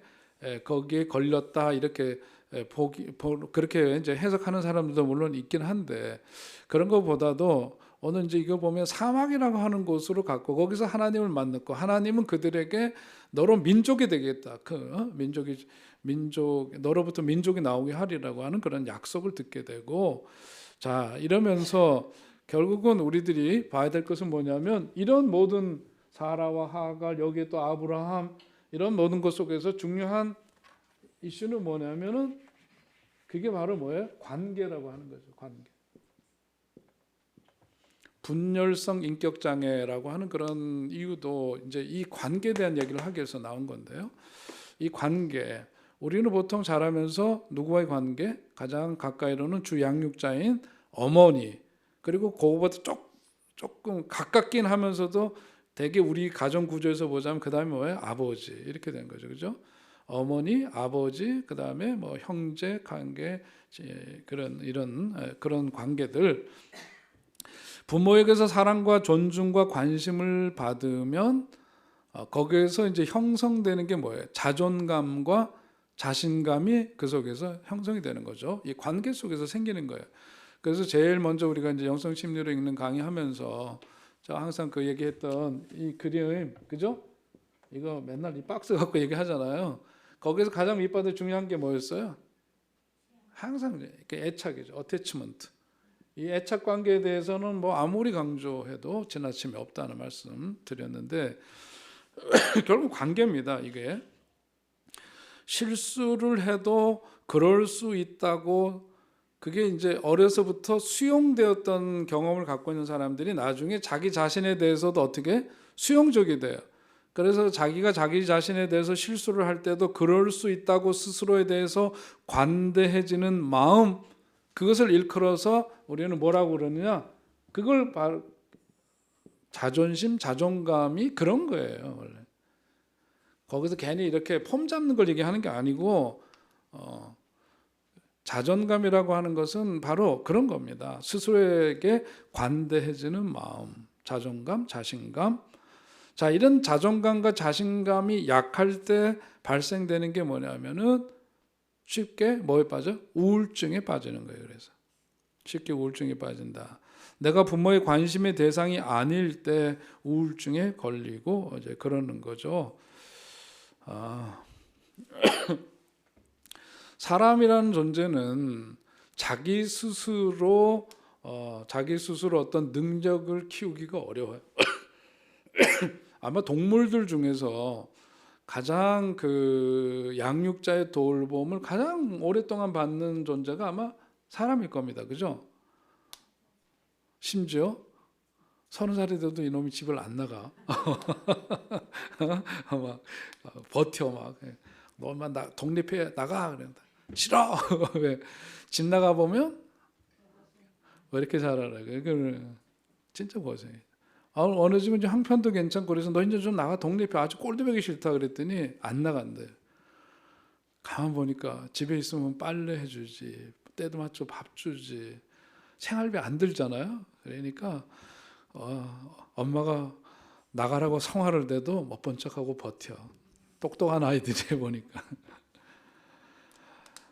거기에 걸렸다 이렇게 그렇게 이제 해석하는 사람들도 물론 있긴 한데, 그런 것보다도 오늘 이제 이거 보면 사막이라고 하는 곳으로 갔고 거기서 하나님을 만났고 하나님은 그들에게 너로 민족이 되겠다. 민족 너로부터 민족이 나오게 하리라고 하는 그런 약속을 듣게 되고, 자 이러면서 결국은 우리들이 봐야 될 것은 뭐냐면 이런 모든 사라와 하갈 여기에 또 아브라함 이런 모든 것 속에서 중요한 이슈는 뭐냐면은 그게 바로 뭐예요? 관계라고 하는 거죠. 관계. 분열성 인격 장애라고 하는 그런 이유도 이제 이 관계에 대한 얘기를 하기 위해서 나온 건데요. 이 관계, 우리는 보통 자라면서 누구와의 관계? 가장 가까이로는 주 양육자인 어머니, 그리고 그거보다 조금 가깝긴 하면서도 되게 우리 가정 구조에서 보자면 그 다음에 뭐예요? 아버지, 이렇게 된 거죠, 그죠? 어머니, 아버지, 그 다음에 뭐 형제 관계, 그런 관계들. 부모에게서 사랑과 존중과 관심을 받으면 거기에서 이제 형성되는 게 뭐예요? 자존감과 자신감이 그 속에서 형성이 되는 거죠. 이 관계 속에서 생기는 거예요. 그래서 제일 먼저 우리가 이제 영성 심리를 읽는 강의하면서 저 항상 그 얘기했던 이 그림, 그죠? 이거 맨날 이 박스 갖고 얘기하잖아요. 거기서 가장 밑바닥 중요한 게 뭐였어요? 항상 애착이죠. 어태치먼트. 이 애착 관계에 대해서는 뭐 아무리 강조해도 지나침이 없다는 말씀 드렸는데 결국 관계입니다. 이게 실수를 해도 그럴 수 있다고, 그게 이제 어려서부터 수용되었던 경험을 갖고 있는 사람들이 나중에 자기 자신에 대해서도 어떻게 수용적이 돼요. 그래서 자기가 자기 자신에 대해서 실수를 할 때도 그럴 수 있다고 스스로에 대해서 관대해지는 마음, 그것을 일컬어서 우리는 뭐라고 그러느냐, 그걸 바로 자존심, 자존감이 그런 거예요. 원래 거기서 괜히 이렇게 폼 잡는 걸 얘기하는 게 아니고 자존감이라고 하는 것은 바로 그런 겁니다. 스스로에게 관대해지는 마음, 자존감, 자신감. 자, 이런 자존감과 자신감이 약할 때 발생되는 게 뭐냐면은 쉽게 뭐에 빠져? 우울증에 빠지는 거예요. 그래서 쉽게 우울증에 빠진다. 내가 부모의 관심의 대상이 아닐 때 우울증에 걸리고 이제 그러는 거죠. 사람이라는 존재는 자기 스스로 어떤 능력을 키우기가 어려워요. 아마 동물들 중에서 가장 그 양육자의 돌봄을 가장 오랫동안 받는 존재가 아마 사람일 겁니다. 그죠? 심지어 30살이 돼도 이놈이 집을 안 나가. 막 버텨 막. 너만 독립해 나가 그런다. 싫어. 왜? 집 나가 보면 왜 이렇게 잘 알아? 그걸 진짜 보세요. 어느 집은 이제 형편도 괜찮고 그래서 너 이제 좀 나가 독립해. 아주 꼴도 보기 싫다 그랬더니 안 나간대. 가만 보니까 집에 있으면 빨래 해주지, 때도 맞춰 밥 주지, 생활비 안 들잖아요. 그러니까 엄마가 나가라고 성화를 내도 못 본 척하고 버텨. 똑똑한 아이들이 보니까.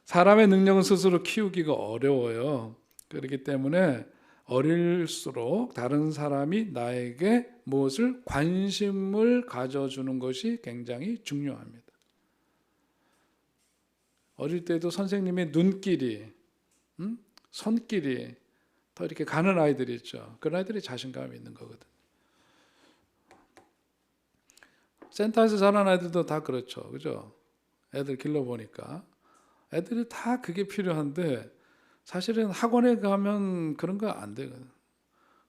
사람의 능력은 스스로 키우기가 어려워요. 그렇기 때문에 어릴수록 다른 사람이 나에게 무엇을 관심을 가져주는 것이 굉장히 중요합니다. 어릴 때도 선생님의 눈길이, 손길이 더 이렇게 가는 아이들이 있죠. 그런 아이들이 자신감이 있는 거거든. 센터에서 자란 아이들도 다 그렇죠. 그죠? 애들 길러보니까. 애들이 다 그게 필요한데 사실은 학원에 가면 그런 거 안 되거든.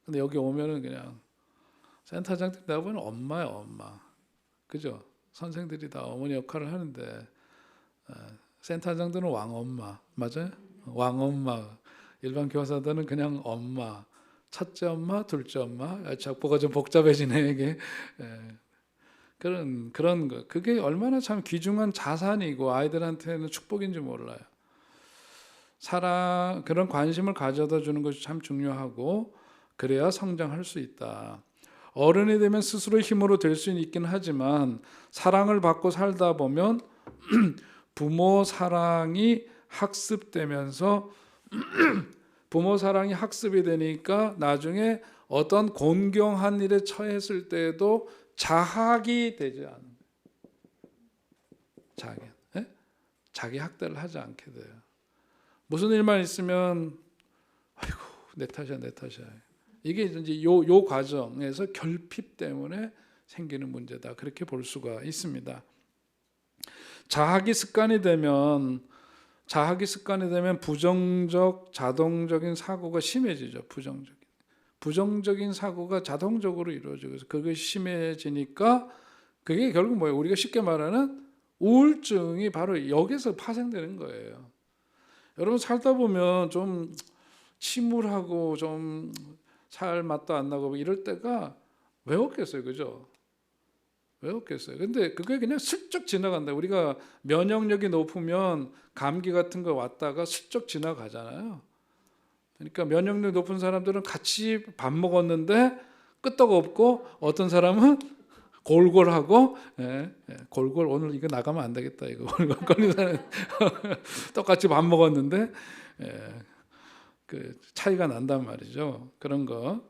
근데 여기 오면은 그냥 센터장들 내가 보면 엄마야, 엄마. 그죠? 선생들이 다 어머니 역할을 하는데 센터장들은 왕엄마. 맞아요? 왕엄마. 일반 교사들은 그냥 엄마. 첫째 엄마, 둘째 엄마. 작보가 좀 복잡해지네, 이게. 그런 거. 그게 얼마나 참 귀중한 자산이고 아이들한테는 축복인지 몰라요. 사랑, 그런 관심을 가져다 주는 것이 참 중요하고, 그래야 성장할 수 있다. 어른이 되면 스스로의 힘으로 될 수는 있긴 하지만 사랑을 받고 살다 보면 부모 사랑이 학습되면서 부모 사랑이 학습이 되니까 나중에 어떤 곤경한 일에 처했을 때에도 자학이 되지 않는, 자기 학대를 하지 않게 돼요. 무슨 일만 있으면 아이고 내 탓이야 내 탓이야. 이게 이제 요 과정에서 결핍 때문에 생기는 문제다. 그렇게 볼 수가 있습니다. 자학이 습관이 되면 부정적 자동적인 사고가 심해지죠. 부정적인 사고가 자동적으로 이루어지고 그것이 심해지니까 그게 결국 뭐예요? 우리가 쉽게 말하는 우울증이 바로 여기서 파생되는 거예요. 여러분 살다 보면 좀 침울하고 좀 살 맛도 안 나고 이럴 때가 왜 없겠어요, 그죠? 왜 없겠어요? 근데 그게 그냥 슬쩍 지나간다. 우리가 면역력이 높으면 감기 같은 거 왔다가 슬쩍 지나가잖아요. 그러니까 면역력 높은 사람들은 같이 밥 먹었는데 끄떡없고, 어떤 사람은 골골하고, 골골 오늘 이거 나가면 안 되겠다. 이거 골골 걸린 사람 똑같이 밥 먹었는데 그 차이가 난단 말이죠. 그런 거.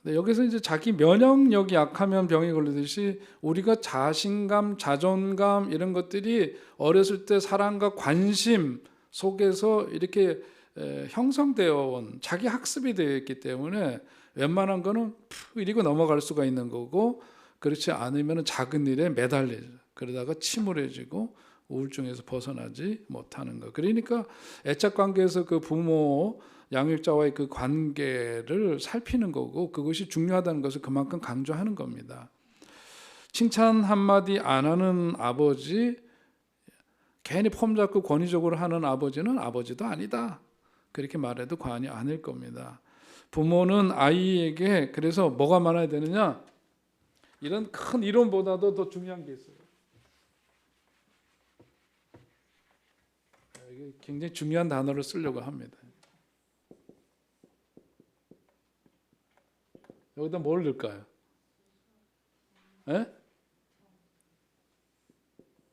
여기서 이제 자기 면역력이 약하면 병이 걸리듯이 우리가 자신감, 자존감 이런 것들이 어렸을 때 사랑과 관심 속에서 이렇게 형성되어 온 자기 학습이 되어 있기 때문에 웬만한 거는 이리고 넘어갈 수가 있는 거고, 그렇지 않으면 작은 일에 매달리죠. 그러다가 침울해지고 우울증에서 벗어나지 못하는 거. 그러니까 애착 관계에서 그 부모 양육자와의 그 관계를 살피는 거고, 그것이 중요하다는 것을 그만큼 강조하는 겁니다. 칭찬 한마디 안 하는 아버지, 괜히 폼 잡고 권위적으로 하는 아버지는 아버지도 아니다. 그렇게 말해도 과언이 아닐 겁니다. 부모는 아이에게 그래서 뭐가 많아야 되느냐? 이런 큰 이론보다도 더 중요한 게 있어요. 이게 굉장히 중요한 단어를 쓰려고 합니다. 여기다 뭘 넣을까요?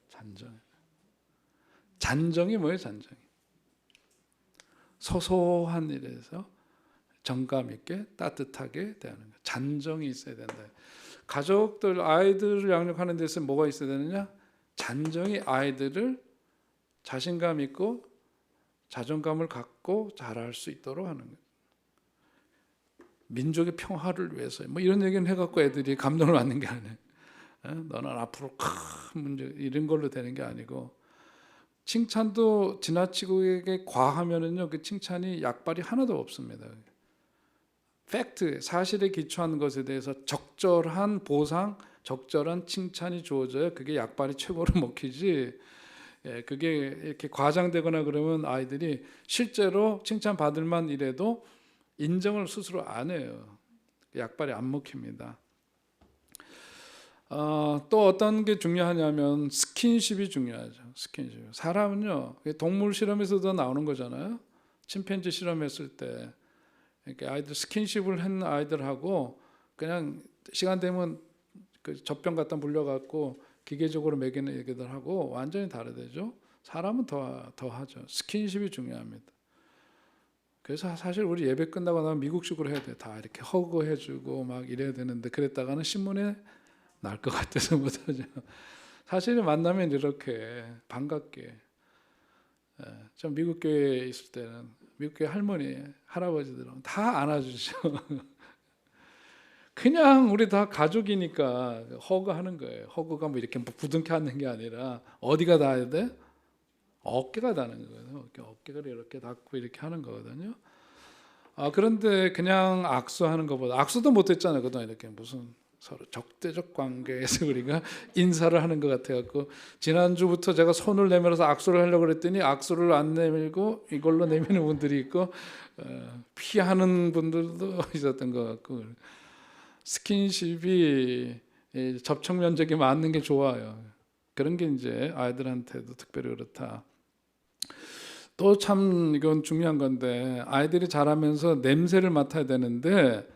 잔정. 잔정이 뭐예요? 잔정이 소소한 일에서 정감 있게 따뜻하게 대하는 거. 잔정이 있어야 된다. 가족들, 아이들을 양육하는 데서 뭐가 있어야 되느냐? 잔정이 아이들을 자신감 있고 자존감을 갖고 자랄 수 있도록 하는 거예요. 민족의 평화를 위해서 뭐 이런 얘기는 해갖고 애들이 감동을 받는 게 아니에요. 너는 앞으로 큰 문제 이런 걸로 되는 게 아니고, 칭찬도 지나치고 과하면은요 그 칭찬이 약발이 하나도 없습니다. 팩트, 사실에 기초한 것에 대해서 적절한 보상, 적절한 칭찬이 주어져야 그게 약발이 최고로 먹히지. 그게 이렇게 과장되거나 그러면 아이들이 실제로 칭찬 받을 만 이래도 인정을 스스로 안 해요. 약발이 안 먹힙니다. 또 어떤 게 중요하냐면 스킨십이 중요하죠. 스킨십. 사람은요, 동물 실험에서도 나오는 거잖아요. 침팬지 실험했을 때 이렇게 아이들 스킨십을 한 아이들하고 그냥 시간 되면 그 젖병 갖다 물려갖고 기계적으로 먹이는 애기들하고 완전히 다르대죠. 사람은 더 하죠. 스킨십이 중요합니다. 그래서 사실 우리 예배 끝나고 나면 미국식으로 해야 돼. 다 이렇게 허그해주고 막 이래야 되는데, 그랬다가는 신문에 날 것 같아서 못하죠. 사실 만나면 이렇게 반갑게. 저 미국 교회에 있을 때는 미국 교회 할머니, 할아버지들은 다 안아주죠. 그냥 우리 다 가족이니까 허그하는 거예요. 허그가 뭐 이렇게 부둥켜 앉는 게 아니라 어디가 닿아야 돼? 어깨가 닿는 거예요. 어깨를 이렇게 닿고 이렇게 하는 거거든요. 그런데 그냥 악수하는 것보다, 악수도 못했잖아요. 그동안 이렇게 무슨 서로 적대적 관계에서 우리가 인사를 하는 것 같아갖고, 지난주부터 제가 손을 내밀어서 악수를 하려고 그랬더니 악수를 안 내밀고 이걸로 내미는 분들이 있고, 피하는 분들도 있었던 것 같고, 스킨십이 접촉 면적이 많은 게 좋아요. 그런 게 이제 아이들한테도 특별히 그렇다. 또 참 이건 중요한 건데 아이들이 자라면서 냄새를 맡아야 되는데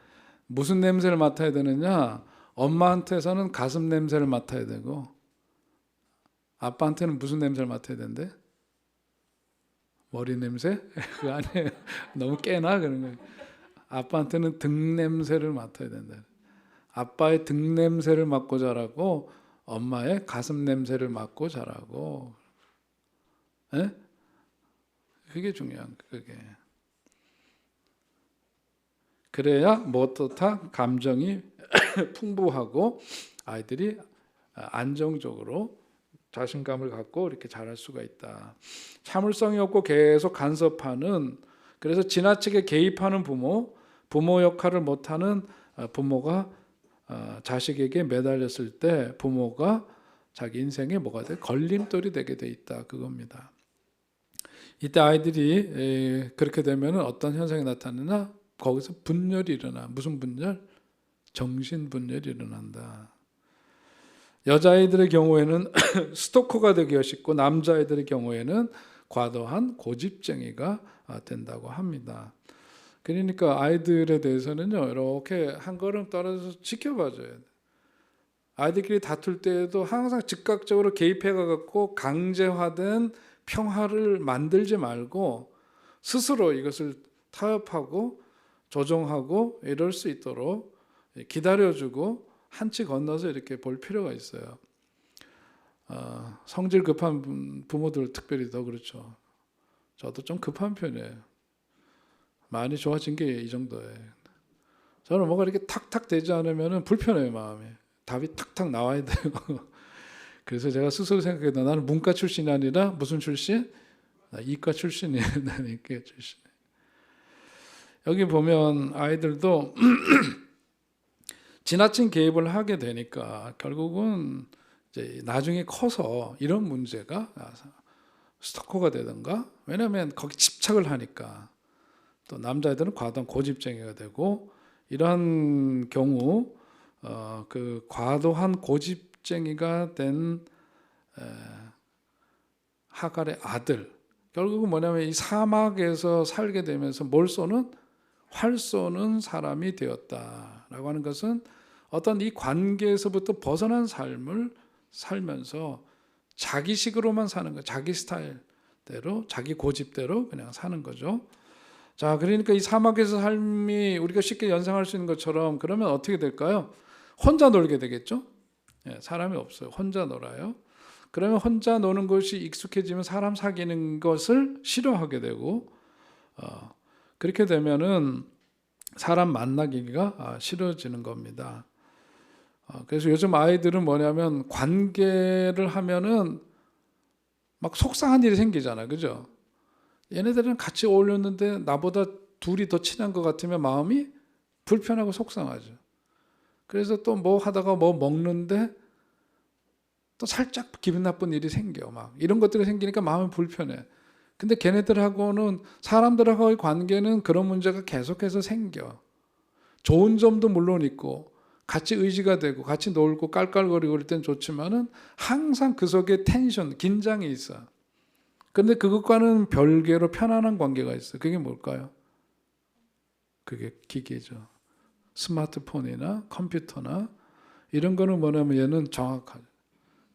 무슨 냄새를 맡아야 되느냐? 엄마한테서는 가슴 냄새를 맡아야 되고 아빠한테는 무슨 냄새를 맡아야 된대? 머리 냄새? 그거 아니에요. 너무 깨나 그런 거예요. 아빠한테는 등 냄새를 맡아야 된다. 아빠의 등 냄새를 맡고 자라고 엄마의 가슴 냄새를 맡고 자라고. 에? 그게 중요한 그게. 그래야 뭣도타 감정이 풍부하고 아이들이 안정적으로 자신감을 갖고 이렇게 자랄 수가 있다. 참을성이 없고 계속 간섭하는, 그래서 지나치게 개입하는 부모 역할을 못하는 부모가 자식에게 매달렸을 때 부모가 자기 인생에 뭐가 돼? 걸림돌이 되게 돼 있다. 그겁니다. 이때 아이들이 그렇게 되면 어떤 현상이 나타나나? 거기서 분열이 일어나. 무슨 분열? 정신분열이 일어난다. 여자아이들의 경우에는 스토커가 되기가 쉽고 남자아이들의 경우에는 과도한 고집쟁이가 된다고 합니다. 그러니까 아이들에 대해서는요, 이렇게 한 걸음 떨어져서 지켜봐줘야 돼. 아이들끼리 다툴 때에도 항상 즉각적으로 개입해가지고 강제화된 평화를 만들지 말고 스스로 이것을 타협하고 조정하고 이럴 수 있도록 기다려주고 한치 건너서 이렇게 볼 필요가 있어요. 성질 급한 부모들 특별히 더 그렇죠. 저도 좀 급한 편이에요. 많이 좋아진 게 이 정도예요. 저는 뭐가 이렇게 탁탁 되지 않으면 불편해요, 마음이. 답이 탁탁 나와야 돼요. 그래서 제가 스스로 생각해도 나는 문과 출신이 아니라 무슨 출신? 나 이과 출신이에요. 나는 이과 출신. 여기 보면 아이들도 지나친 개입을 하게 되니까 결국은 이제 나중에 커서 이런 문제가 스토커가 되든가, 왜냐하면 거기 집착을 하니까. 또 남자애들은 과도한 고집쟁이가 되고, 이러한 경우 그 과도한 고집쟁이가 된 하갈의 아들, 결국은 뭐냐면 이 사막에서 살게 되면서 뭘 쏘는? 활 쏘는 사람이 되었다라고 하는 것은 어떤 이 관계에서부터 벗어난 삶을 살면서 자기식으로만 사는 거예요. 자기 스타일대로, 자기 고집대로 그냥 사는 거죠. 자, 그러니까 이 사막에서 삶이 우리가 쉽게 연상할 수 있는 것처럼 그러면 어떻게 될까요? 혼자 놀게 되겠죠? 사람이 없어요. 혼자 놀아요. 그러면 혼자 노는 것이 익숙해지면 사람 사귀는 것을 싫어하게 되고, 그렇게 되면은 사람 만나기가 싫어지는 겁니다. 그래서 요즘 아이들은 뭐냐면 관계를 하면은 막 속상한 일이 생기잖아요. 그죠? 얘네들은 같이 어울렸는데 나보다 둘이 더 친한 것 같으면 마음이 불편하고 속상하죠. 그래서 또 뭐 하다가 뭐 먹는데 또 살짝 기분 나쁜 일이 생겨. 막 이런 것들이 생기니까 마음이 불편해. 근데 걔네들하고는, 사람들하고의 관계는 그런 문제가 계속해서 생겨. 좋은 점도 물론 있고 같이 의지가 되고 같이 놀고 깔깔거리고 그럴 땐 좋지만은 항상 그 속에 텐션, 긴장이 있어. 그런데 그것과는 별개로 편안한 관계가 있어요. 그게 뭘까요? 그게 기계죠. 스마트폰이나 컴퓨터나 이런 거는 뭐냐면 얘는 정확하죠.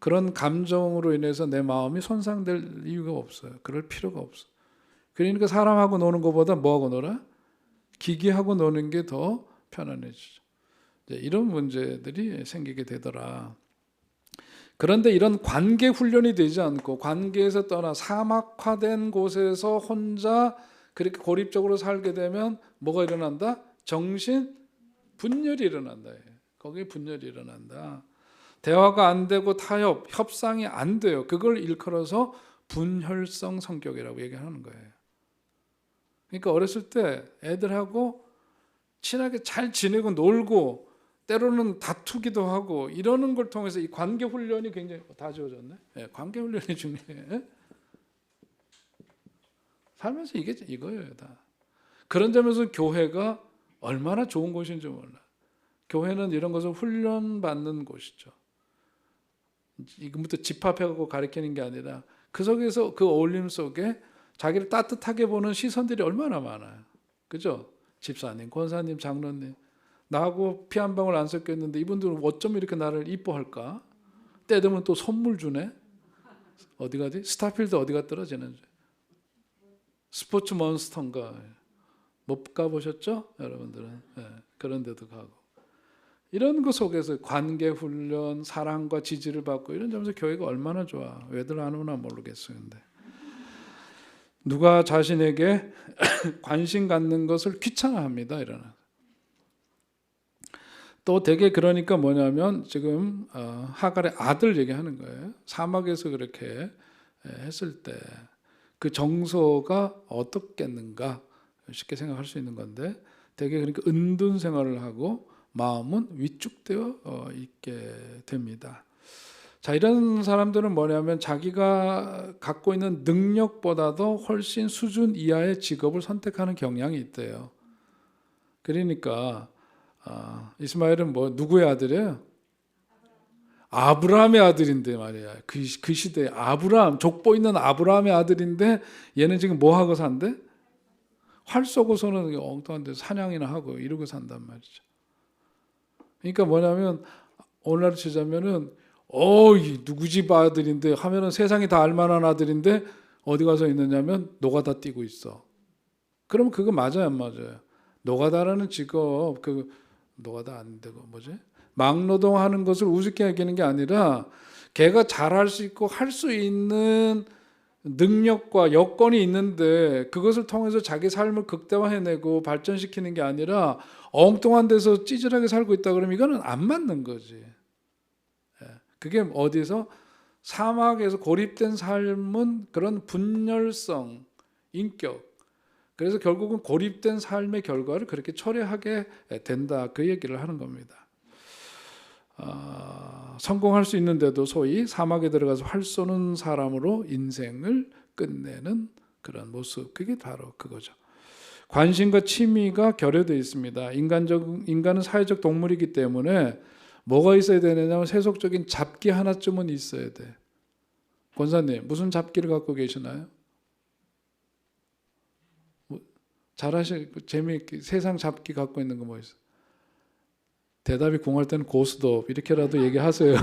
그런 감정으로 인해서 내 마음이 손상될 이유가 없어요. 그럴 필요가 없어요. 그러니까 사람하고 노는 것보다 뭐하고 놀아? 기계하고 노는 게 더 편안해지죠. 이런 문제들이 생기게 되더라. 그런데 이런 관계 훈련이 되지 않고 관계에서 떠나 사막화된 곳에서 혼자 그렇게 고립적으로 살게 되면 뭐가 일어난다? 정신 분열이 일어난다. 거기에 분열이 일어난다. 대화가 안 되고 타협, 협상이 안 돼요. 그걸 일컬어서 분혈성 성격이라고 얘기하는 거예요. 그러니까 어렸을 때 애들하고 친하게 잘 지내고 놀고 때로는 다투기도 하고 이러는 걸 통해서 이 관계 훈련이 굉장히 다 지워졌네. 네, 관계 훈련이 중요해. 살면서 이게 이거예요, 다. 그런 점에서 교회가 얼마나 좋은 곳인지 몰라. 교회는 이런 것을 훈련받는 곳이죠. 지금부터 집합해갖고 가르치는 게 아니라 그 속에서 그 어울림 속에 자기를 따뜻하게 보는 시선들이 얼마나 많아요. 그죠? 집사님, 권사님, 장로님. 나하고 피 한 방울 안 섞였는데 이분들은 어쩜 이렇게 나를 이뻐할까? 때 되면 또 선물 주네. 어디 가지? 스타필드 어디가 떨어지는 줄. 스포츠 몬스터인가. 못 가보셨죠? 여러분들은. 네, 그런 데도 가고. 이런 거 속에서 관계 훈련, 사랑과 지지를 받고 이런 점에서 교회가 얼마나 좋아. 왜들 안 오나 모르겠어요. 근데 누가 자신에게 관심 갖는 것을 귀찮아합니다. 이러나. 또 되게 그러니까 뭐냐면 지금 하갈의 아들 얘기하는 거예요. 사막에서 그렇게 했을 때 그 정서가 어떻겠는가 쉽게 생각할 수 있는 건데 되게 그러니까 은둔 생활을 하고 마음은 위축되어 있게 됩니다. 자, 이런 사람들은 뭐냐면 자기가 갖고 있는 능력보다도 훨씬 수준 이하의 직업을 선택하는 경향이 있대요. 그러니까 이스마엘은 뭐 누구의 아들이에요? 아브라함의 아들인데 말이야. 그 시대에 아브라함, 족보 있는 아브라함의 아들인데 얘는 지금 뭐 하고 산대? 활 쏘고서는 엉뚱한 데 사냥이나 하고 이러고 산단 말이죠. 그러니까 뭐냐면 오늘날 치자면은 누구 집 아들인데 하면은 세상이 다 알만한 아들인데 어디 가서 있느냐면 노가다 뛰고 있어. 그러면 그거 맞아요, 안 맞아요? 노가다라는 직업 그 노가다 안 되고 뭐지? 막노동하는 것을 우습게 여기는 게 아니라 걔가 잘할 수 있고 할 수 있는 능력과 여건이 있는데 그것을 통해서 자기 삶을 극대화해내고 발전시키는 게 아니라 엉뚱한 데서 찌질하게 살고 있다 그러면 이거는 안 맞는 거지. 그게 어디서 사막에서 고립된 삶은 그런 분열성, 인격. 그래서 결국은 고립된 삶의 결과를 그렇게 초래하게 된다. 그 얘기를 하는 겁니다. 성공할 수 있는데도 소위 사막에 들어가서 활 쏘는 사람으로 인생을 끝내는 그런 모습. 그게 바로 그거죠. 관심과 취미가 결여되어 있습니다. 인간은 사회적 동물이기 때문에 뭐가 있어야 되느냐면 세속적인 잡기 하나쯤은 있어야 돼. 권사님, 무슨 잡기를 갖고 계시나요? 재미있게 세상 잡기 갖고 있는 거 뭐 있어요? 대답이 공할 때는 고스톱 이렇게라도 얘기하세요.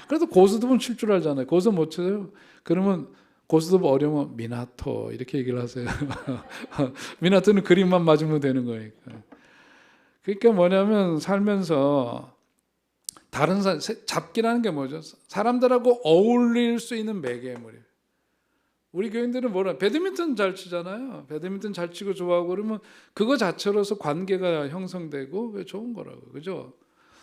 그래도 고스톱은 칠 줄 알잖아요. 고스톱 못 쳐요? 그러면 고스톱 어려우면 미나토 이렇게 얘기를 하세요. 미나토는 그림만 맞으면 되는 거니까. 그러니까 뭐냐면 살면서 다른 잡기라는 게 뭐죠? 사람들하고 어울릴 수 있는 매개물이에요. 우리 교인들은 뭐라 배드민턴 잘 치잖아요. 배드민턴 잘 치고 좋아하고 그러면 그거 자체로서 관계가 형성되고 좋은 거라고. 그죠?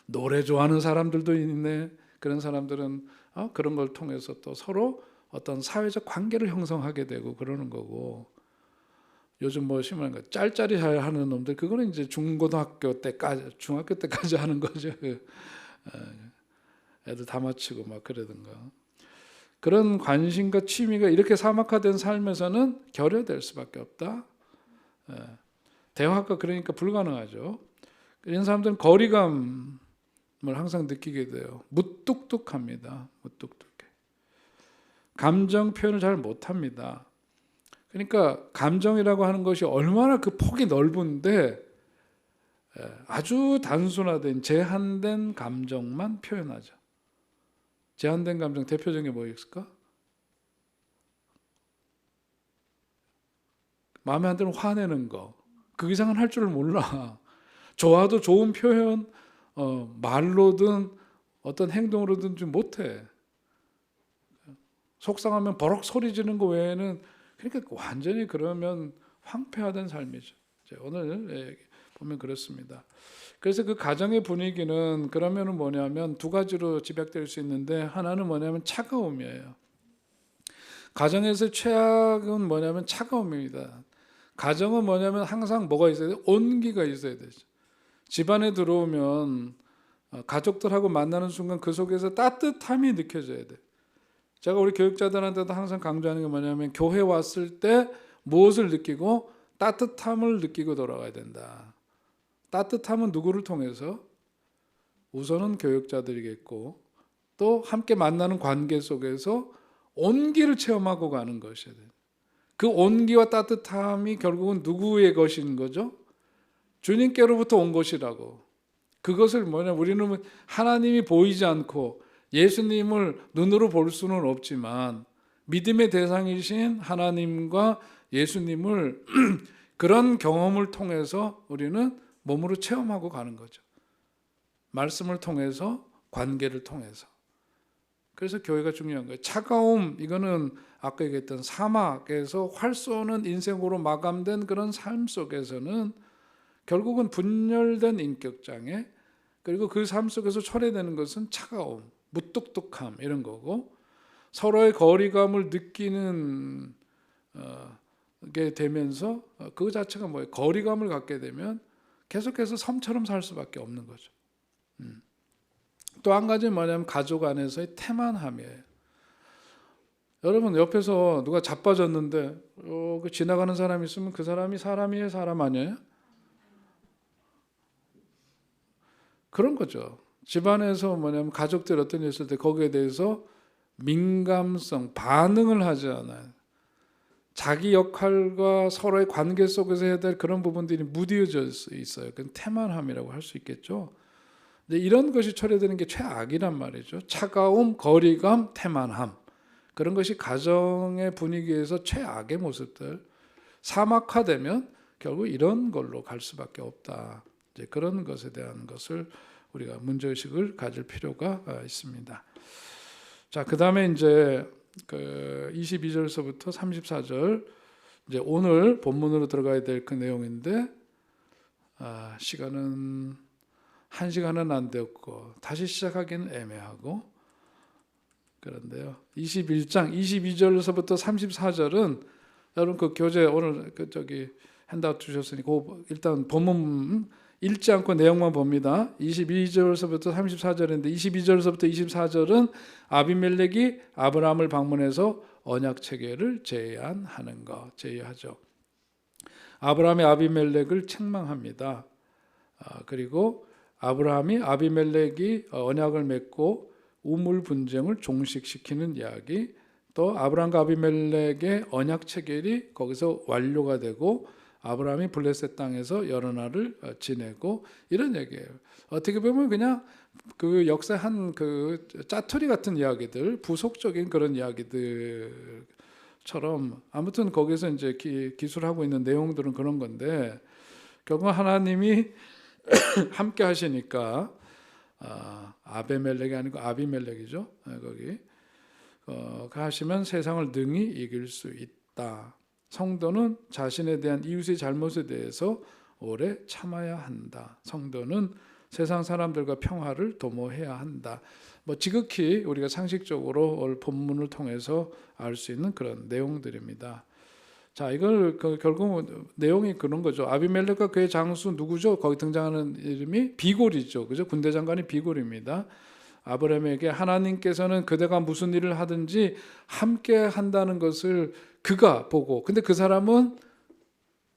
노래 좋아하는 사람들도 있네. 그런 사람들은 그런 걸 통해서 또 서로 어떤 사회적 관계를 형성하게 되고 그러는 거고. 요즘 뭐 심한 거 짤짤이 잘 하는 놈들 그거는 이제 중고등학교 때까지 하는 거죠. 애들 다 맞추고 막 그러던가. 그런 관심과 취미가 이렇게 사막화된 삶에서는 결여될 수밖에 없다. 대화가 그러니까 불가능하죠. 이런 사람들은 거리감을 항상 느끼게 돼요. 무뚝뚝합니다. 무뚝뚝해. 감정 표현을 잘 못합니다. 그러니까 감정이라고 하는 것이 얼마나 그 폭이 넓은데 아주 단순화된 제한된 감정만 표현하죠. 제한된 감정 대표적인 게 뭐 있을까? 마음에 안 들면 화내는 거. 그 이상은 할 줄 몰라. 좋아도 좋은 표현, 말로든 어떤 행동으로든 좀 못해. 속상하면 버럭 소리 지르는 거 외에는 그러니까 완전히 그러면 황폐화된 삶이죠. 오늘 보면 그렇습니다. 그래서 그 가정의 분위기는 그러면은 뭐냐면 두 가지로 집약될 수 있는데 하나는 뭐냐면 차가움이에요. 가정에서 최악은 뭐냐면 차가움입니다. 가정은 뭐냐면 항상 뭐가 있어야 돼? 온기가 있어야 되죠. 집안에 들어오면 가족들하고 만나는 순간 그 속에서 따뜻함이 느껴져야 돼. 제가 우리 교육자들한테도 항상 강조하는 게 뭐냐면 교회 왔을 때 무엇을 느끼고 따뜻함을 느끼고 돌아가야 된다. 따뜻함은 누구를 통해서? 우선은 교육자들이겠고 또 함께 만나는 관계 속에서 온기를 체험하고 가는 것이야. 그 온기와 따뜻함이 결국은 누구의 것인 거죠? 주님께로부터 온 것이라고. 그것을 우리는 하나님이 보이지 않고 예수님을 눈으로 볼 수는 없지만 믿음의 대상이신 하나님과 예수님을 그런 경험을 통해서 우리는 몸으로 체험하고 가는 거죠. 말씀을 통해서, 관계를 통해서. 그래서 교회가 중요한 거예요. 차가움, 이거는 아까 얘기했던 사막에서 활 쏘는 인생으로 마감된 그런 삶 속에서는 결국은 분열된 인격장애, 그리고 그 삶 속에서 초래되는 것은 차가움, 무뚝뚝함 이런 거고, 서로의 거리감을 느끼는 게 되면서 그 자체가 뭐예요? 거리감을 갖게 되면 계속해서 섬처럼 살 수밖에 없는 거죠. 또 한 가지 뭐냐면 가족 안에서의 태만함이에요. 여러분 옆에서 누가 자빠졌는데 그 지나가는 사람이 있으면 그 사람이 사람이에요, 사람 아니에요? 그런 거죠. 집안에서 뭐냐면 가족들 어떤 일 있을 때 거기에 대해서 민감성, 반응을 하지 않아요. 자기 역할과 서로의 관계 속에서 해야 될 그런 부분들이 무뎌져 있어요. 그건 태만함이라고 할 수 있겠죠. 근데 이런 것이 초래되는 게 최악이란 말이죠. 차가움, 거리감, 태만함. 그런 것이 가정의 분위기에서 최악의 모습들. 사막화되면 결국 이런 걸로 갈 수밖에 없다. 이제 그런 것에 대한 것을 우리가 문제의식을 가질 필요가 있습니다. 자, 그 다음에 이제 22절서부터 34절, 이제 오늘 본문으로 들어가야 될 그 내용인데, 시간은 1시간은 안 되었고, 다시 시작하기는 애매하고, 그런데요. 21장 22절서부터 34절은 여러분 그 교재 오늘 핸드아웃 주셨으니 일단 본문 읽지 않고 내용만 봅니다. 22절서부터 34절인데 22절서부터 24절은 아비멜렉이 아브라함을 방문해서 언약 체계를 제안하는 것, 제의하죠. 아브라함이 아비멜렉을 책망합니다. 그리고 아브라함이 아비멜렉이 언약을 맺고 우물 분쟁을 종식시키는 이야기, 또 아브라함과 아비멜렉의 언약 체결이 거기서 완료가 되고 아브라함이 블레셋 땅에서 여러 날을 지내고, 이런 얘기예요. 어떻게 보면 그냥 그 역사 한 그 짜투리 같은 이야기들, 부속적인 그런 이야기들처럼 아무튼 거기서 이제 기술하고 있는 내용들은 그런 건데, 결국 하나님이 함께 하시니까 아베멜렉이 아니고 아비멜렉이죠. 거기 하시면 세상을 능히 이길 수 있다. 성도는 자신에 대한 이웃의 잘못에 대해서 오래 참아야 한다. 성도는 세상 사람들과 평화를 도모해야 한다. 지극히 우리가 상식적으로 오늘 본문을 통해서 알 수 있는 그런 내용들입니다. 자, 이걸 결국 내용이 그런 거죠. 아비멜렉과 그의 장수 누구죠? 거기 등장하는 이름이 비골이죠. 그죠? 군대 장관이 비골입니다. 아브라함에게 하나님께서는 그대가 무슨 일을 하든지 함께 한다는 것을 그가 보고, 근데 그 사람은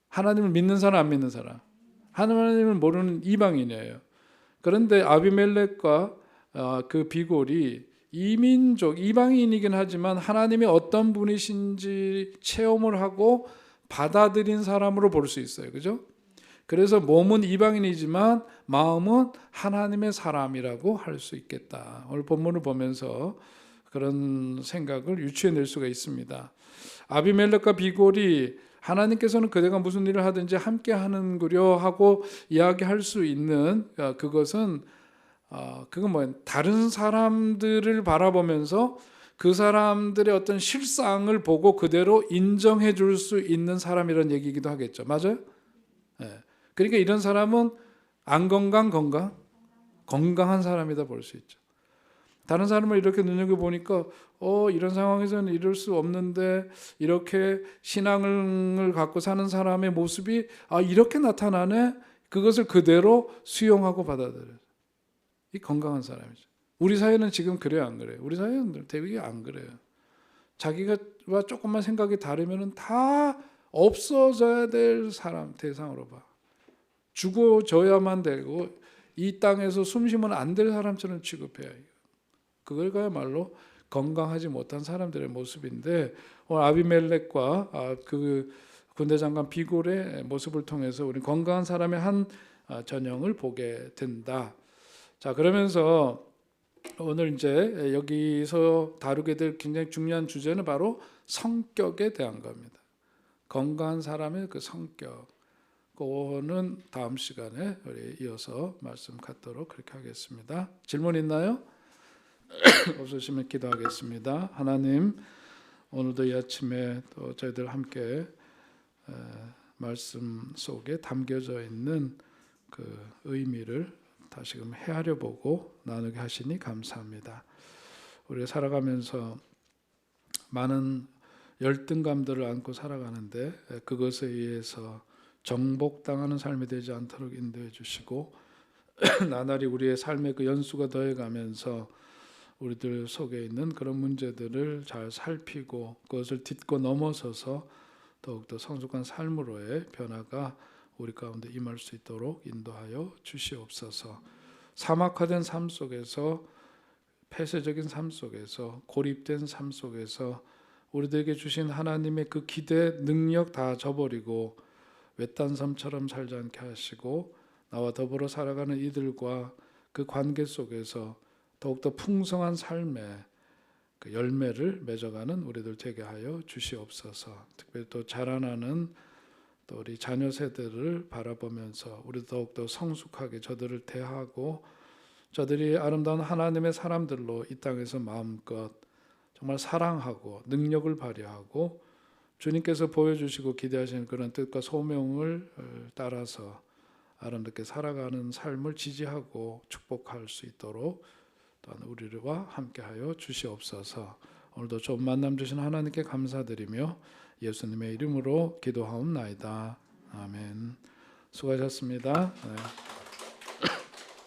하나님을 믿는 사람 안 믿는 사람, 하나님을 모르는 이방인이에요. 그런데 아비멜렉과 그 비골이 이민족, 이방인이긴 하지만 하나님이 어떤 분이신지 체험을 하고 받아들인 사람으로 볼 수 있어요. 그죠? 그래서 몸은 이방인이지만 마음은 하나님의 사람이라고 할 수 있겠다. 오늘 본문을 보면서 그런 생각을 유추해낼 수가 있습니다. 아비멜렉과 비골이 하나님께서는 그대가 무슨 일을 하든지 함께 하는구려 하고 이야기할 수 있는 그것은 그건 뭐예요? 다른 사람들을 바라보면서 그 사람들의 어떤 실상을 보고 그대로 인정해 줄 수 있는 사람이라는 얘기이기도 하겠죠. 맞아요? 네. 그러니까 이런 사람은 안 건강한 사람이다 볼 수 있죠. 다른 사람을 이렇게 눈여겨보니까 이런 상황에서는 이럴 수 없는데 이렇게 신앙을 갖고 사는 사람의 모습이 이렇게 나타나네. 그것을 그대로 수용하고 받아들여요. 이 건강한 사람이죠. 우리 사회는 지금 그래요, 안 그래요? 우리 사회는 대부분 안 그래요. 자기가 조금만 생각이 다르면 다 없어져야 될 사람 대상으로 봐. 죽어져야만 되고 이 땅에서 숨 쉬면 안 될 사람처럼 취급해요. 그걸 그야말로 건강하지 못한 사람들의 모습인데 오늘 아비멜렉과 그 군대 장관 비골의 모습을 통해서 우리 건강한 사람의 한 전형을 보게 된다. 자, 그러면서 오늘 이제 여기서 다루게 될 굉장히 중요한 주제는 바로 성격에 대한 겁니다. 건강한 사람의 그 성격. 그거는 다음 시간에 우리 이어서 말씀 갖도록 그렇게 하겠습니다. 질문 있나요? 없으시면 기도하겠습니다. 하나님, 오늘도 이 아침에 또 저희들 함께 말씀 속에 담겨져 있는 그 의미를 다시금 헤아려 보고 나누게 하시니 감사합니다. 우리가 살아가면서 많은 열등감들을 안고 살아가는데 그것에 의해서 정복당하는 삶이 되지 않도록 인도해 주시고 나날이 우리의 삶의 그 연수가 더해가면서 우리들 속에 있는 그런 문제들을 잘 살피고 그것을 딛고 넘어서서 더욱더 성숙한 삶으로의 변화가 우리 가운데 임할 수 있도록 인도하여 주시옵소서. 사막화된 삶 속에서, 폐쇄적인 삶 속에서, 고립된 삶 속에서 우리들에게 주신 하나님의 그 기대, 능력 다 저버리고 외딴 섬처럼 살지 않게 하시고 나와 더불어 살아가는 이들과 그 관계 속에서 더욱더 풍성한 삶의 그 열매를 맺어가는 우리들 되게 하여 주시옵소서. 특별히 또 자라나는 또 우리 자녀 세대를 바라보면서 우리 더욱더 성숙하게 저들을 대하고 저들이 아름다운 하나님의 사람들로 이 땅에서 마음껏 정말 사랑하고 능력을 발휘하고 주님께서 보여주시고 기대하시는 그런 뜻과 소명을 따라서 아름답게 살아가는 삶을 지지하고 축복할 수 있도록 또한 우리와 함께하여 주시옵소서. 오늘도 좋은 만남 주신 하나님께 감사드리며 예수님의 이름으로 기도하옵나이다. 아멘. 수고하셨습니다. 네.